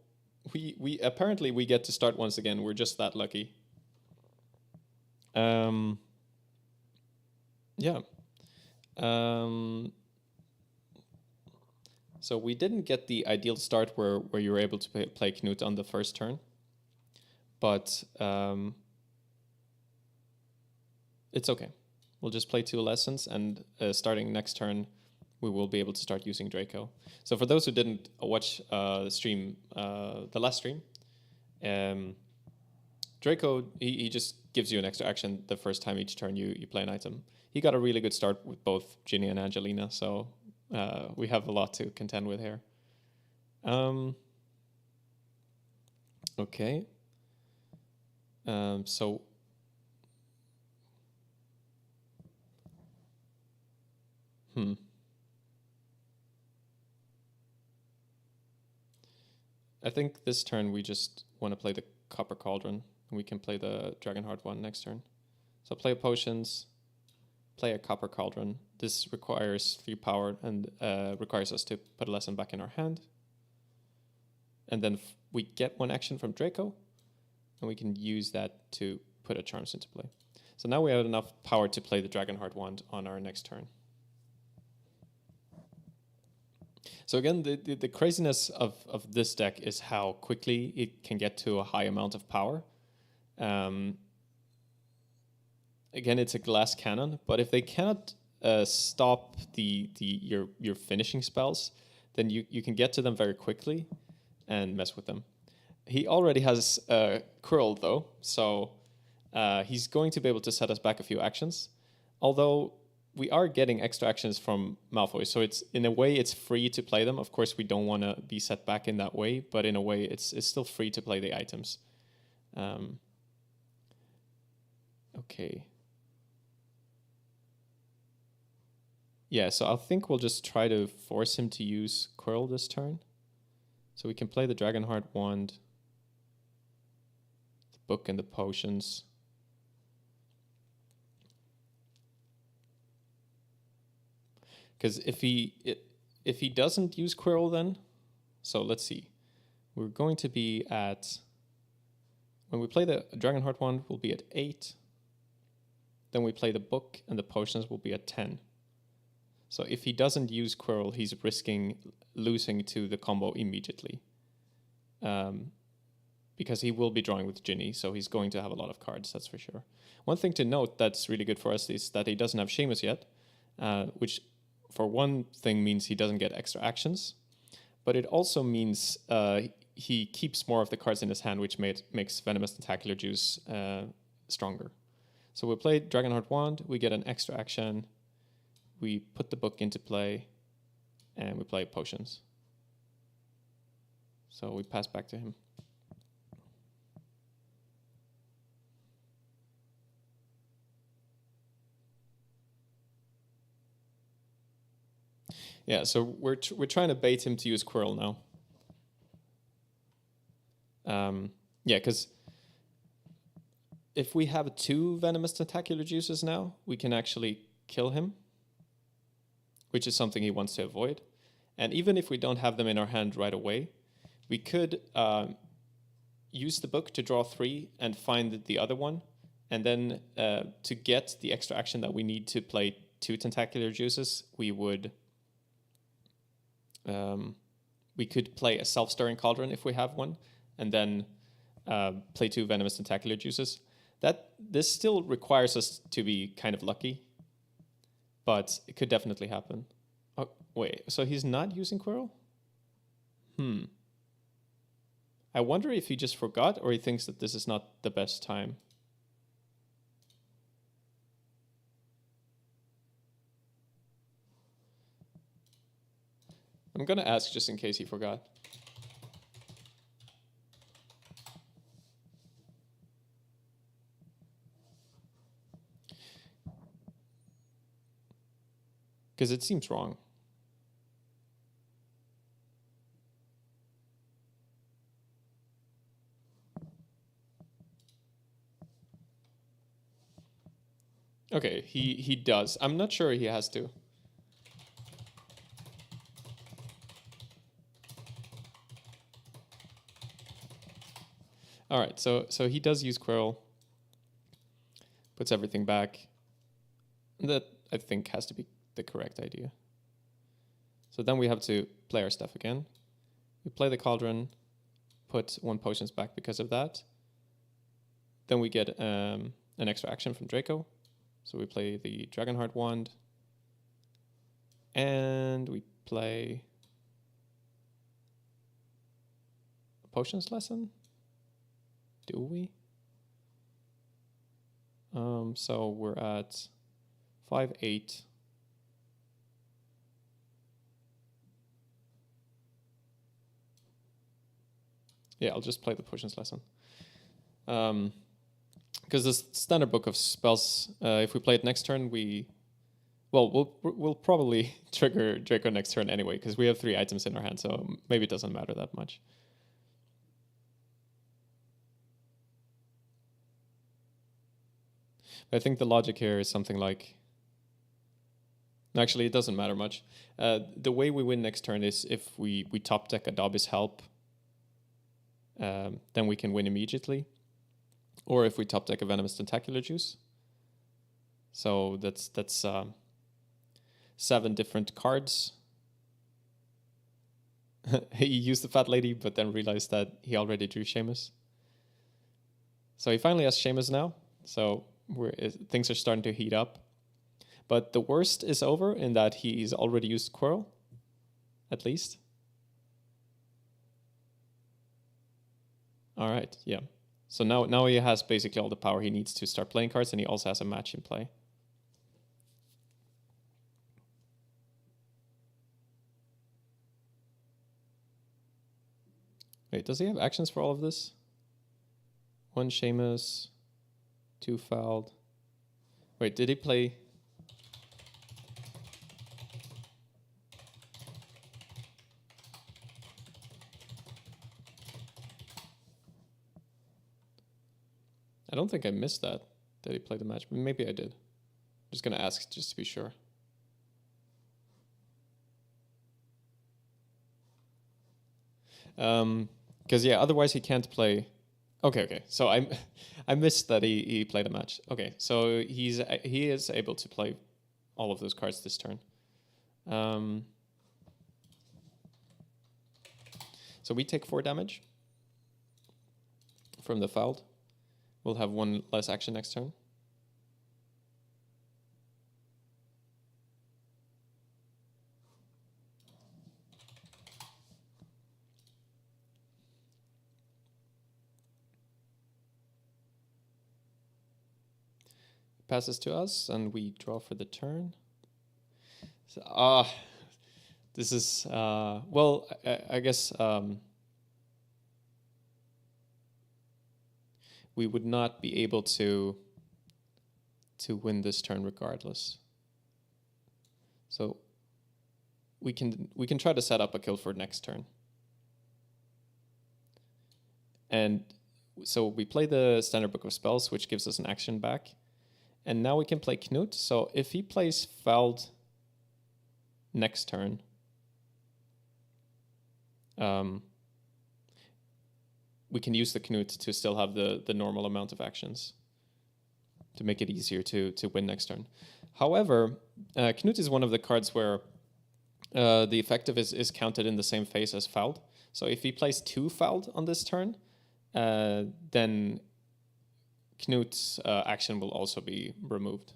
we apparently we get to start once again. We're just that lucky. Yeah. So we didn't get the ideal start where you were able to play Knut on the first turn. But it's okay. We'll just play 2 lessons, and starting next turn, we will be able to start using Draco. So for those who didn't watch the stream, the last stream, Draco, he just gives you an extra action the first time each turn you play an item. He got a really good start with both Ginny and Angelina, so we have a lot to contend with here. Okay. So I think this turn we just want to play the Copper Cauldron, and we can play the Dragonheart one next turn. So play potions, play a Copper Cauldron. This requires 3 power and requires us to put a lesson back in our hand. And then we get 1 action from Draco, and we can use that to put a Charms into play. So now we have enough power to play the Dragonheart wand on our next turn. So again, the craziness of this deck is how quickly it can get to a high amount of power. Again, it's a glass cannon, but if they cannot stop your finishing spells, then you can get to them very quickly and mess with them. He already has Quirrell though, so he's going to be able to set us back a few actions. Although we are getting extra actions from Malfoy, so it's in a way it's free to play them. Of course, we don't want to be set back in that way, but in a way it's still free to play the items. Okay. Yeah, so I think we'll just try to force him to use Quirrell this turn. So we can play the Dragonheart wand, the book and the potions. Because if he doesn't use Quirrell then, so let's see. We're going to be at, when we play the Dragonheart wand, we'll be at 8. Then we play the book and the potions will be at 10. So if he doesn't use Quirrell, he's risking losing to the combo immediately. Because he will be drawing with Ginny, so he's going to have a lot of cards, that's for sure. One thing to note that's really good for us is that he doesn't have Seamus yet, which for one thing means he doesn't get extra actions, but it also means he keeps more of the cards in his hand, which makes Venomous Tentacular Juice stronger. So we play Dragonheart wand, we get an extra action, we put the book into play, and we play potions. So we pass back to him. Yeah, so we're trying to bait him to use Quirrell now. Yeah, because if we have 2 Venomous Tentacular Juices now, we can actually kill him, which is something he wants to avoid. And even if we don't have them in our hand right away, we could use the book to draw 3 and find the other one. And then to get the extra action that we need to play 2 Tentacular Juices, we could play a Self-Stirring Cauldron if we have one, and then play 2 Venomous Tentacular Juices. This still requires us to be kind of lucky, but it could definitely happen. Oh, wait, so he's not using Quirrell? I wonder if he just forgot or he thinks that this is not the best time. I'm going to ask just in case he forgot. because it seems wrong. Okay, he does. I'm not sure he has to. All right, so he does use Quirrell. Puts everything back. That, I think, has to be the correct idea. So then we have to play our stuff again. We play the Cauldron, put 1 potions back because of that. Then we get an extra action from Draco. So we play the Dragonheart Wand. And we play a Potions Lesson. Do we? So we're at 5, 8. Yeah, I'll just play the Potions Lesson. Because the standard book of spells, if we play it next turn, we'll probably trigger Draco next turn anyway, because we have 3 items in our hand, so maybe it doesn't matter that much. I think the logic here is something like... Actually, it doesn't matter much. The way we win next turn is if we top deck a Dobby's Help, then we can win immediately. Or if we top deck a Venomous Tentacular Juice. So that's 7 different cards. He used the Fat Lady, but then realized that he already drew Seamus. So he finally has Seamus now. So things are starting to heat up. But the worst is over in that he's already used Quirrell, at least. All right, yeah. So now he has basically all the power he needs to start playing cards, and he also has a match in play. Wait, does he have actions for all of this? 1 Seamus, 2 Fouled. Wait, did he play... I don't think I missed that he played the match, but maybe I did. I'm just going to ask just to be sure. Because, yeah, otherwise he can't play... Okay. So I missed that he played a match. Okay, so he is able to play all of those cards this turn. So we take 4 damage from the Fouled. We'll have 1 less action next turn. Passes to us, and we draw for the turn. So, this is well, I guess we would not be able to win this turn regardless. So we can try to set up a kill for next turn. And so we play the Standard Book of Spells, which gives us an action back. And now we can play Knut. So if he plays Fouled next turn, we can use the Knut to still have the normal amount of actions to make it easier to win next turn. However, Knut is one of the cards where the effective is counted in the same phase as Fouled. So if he plays 2 Fouled on this turn, then Knut's action will also be removed.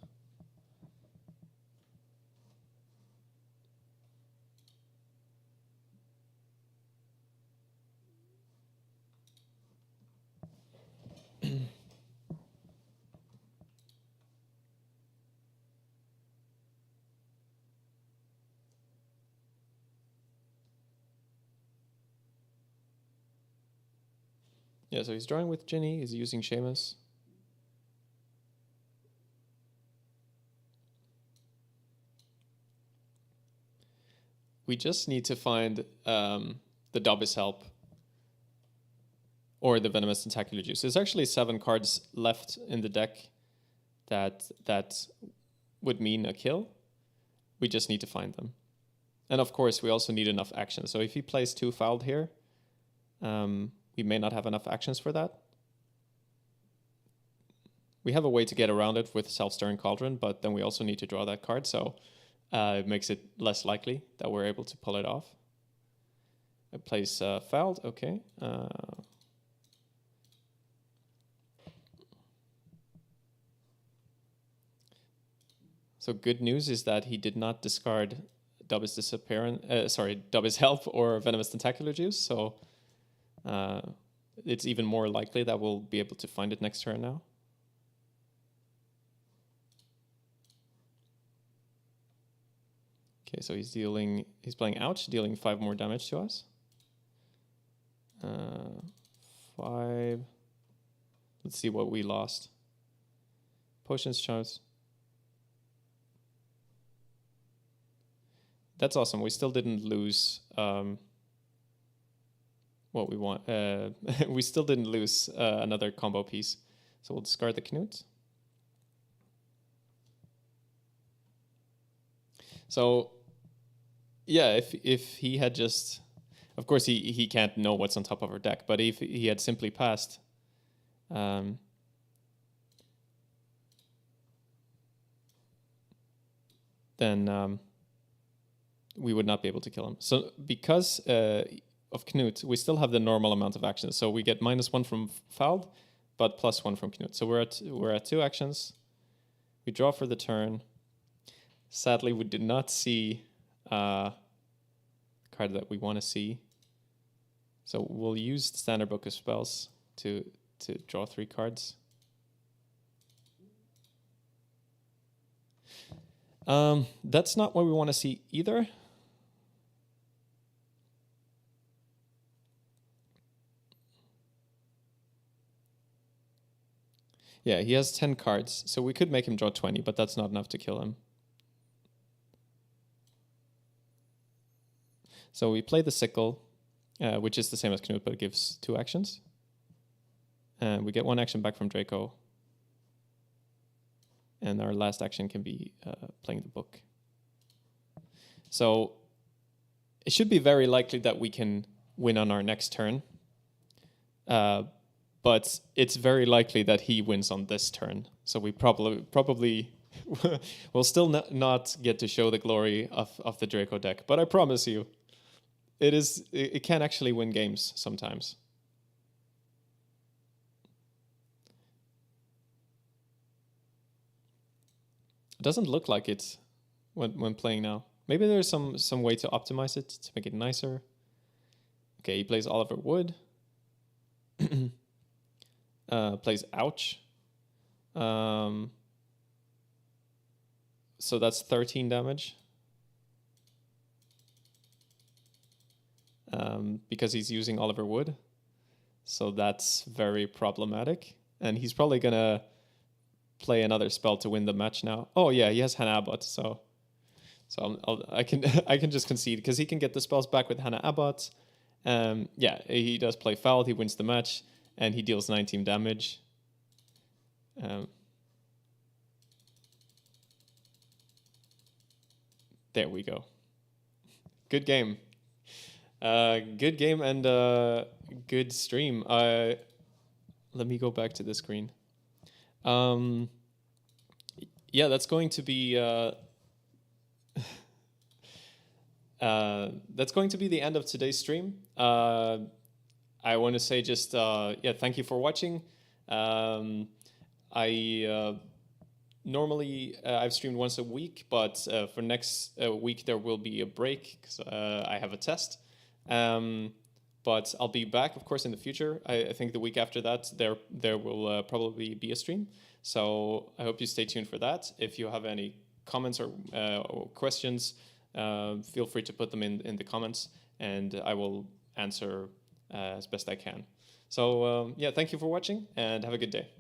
Yeah, so he's drawing with Ginny, he's using Seamus. we just need to find the Dobby's Help or the Venomous Tentacular Juice. There's actually 7 cards left in the deck that would mean a kill. We just need to find them. And of course, we also need enough action. So if he plays 2 fouled here, we may not have enough actions for that. We have a way to get around it with Self-Stirring Cauldron, but then we also need to draw that card, so it makes it less likely that we're able to pull it off. It plays fouled, okay. So good news is that he did not discard Dobby's Dobby's Help or Venomous Tentacular Juice, so it's even more likely that we'll be able to find it next turn now. Okay, so he's playing Ouch, dealing 5 more damage to us. 5. Let's see what we lost. Potions, charms. That's awesome. We still didn't lose what we want. We still didn't lose another combo piece. So we'll discard the Knut. So yeah, if he had just, of course he can't know what's on top of our deck, but if he had simply passed, then we would not be able to kill him. So because of Knut, we still have the normal amount of actions. So we get -1 from fouled, but +1 from Knut. So we're at 2 actions. We draw for the turn. Sadly, we did not see the card that we want to see. So we'll use the Standard Book of Spells to draw 3 cards. That's not what we want to see either. Yeah, he has 10 cards, so we could make him draw 20, but that's not enough to kill him. So we play the Sickle, which is the same as Knut, but it gives 2 actions. And we get 1 action back from Draco. And our last action can be playing the book. So it should be very likely that we can win on our next turn. But it's very likely that he wins on this turn. So we probably will still not get to show the glory of the Draco deck. But I promise you, it can actually win games sometimes. It doesn't look like it when playing now. Maybe there's some way to optimize it to make it nicer. Okay, he plays Oliver Wood. Plays Ouch. So that's 13 damage. Because he's using Oliver Wood. So that's very problematic. And he's probably going to play another spell to win the match now. Oh yeah, he has Hannah Abbott, so I can just concede because he can get the spells back with Hannah Abbott. Yeah, he does play fouled, he wins the match, and he deals 19 damage. There we go. Good game. Good game and good stream. Let me go back to the screen. Yeah, that's going to be the end of today's stream. I want to say just thank you for watching. Normally I've streamed once a week, but for next week there will be a break because I have a test. But I'll be back, of course, in the future. I think the week after that, there will probably be a stream. So I hope you stay tuned for that. If you have any comments or questions, feel free to put them in the comments, and I will answer as best I can. So yeah, thank you for watching, and have a good day.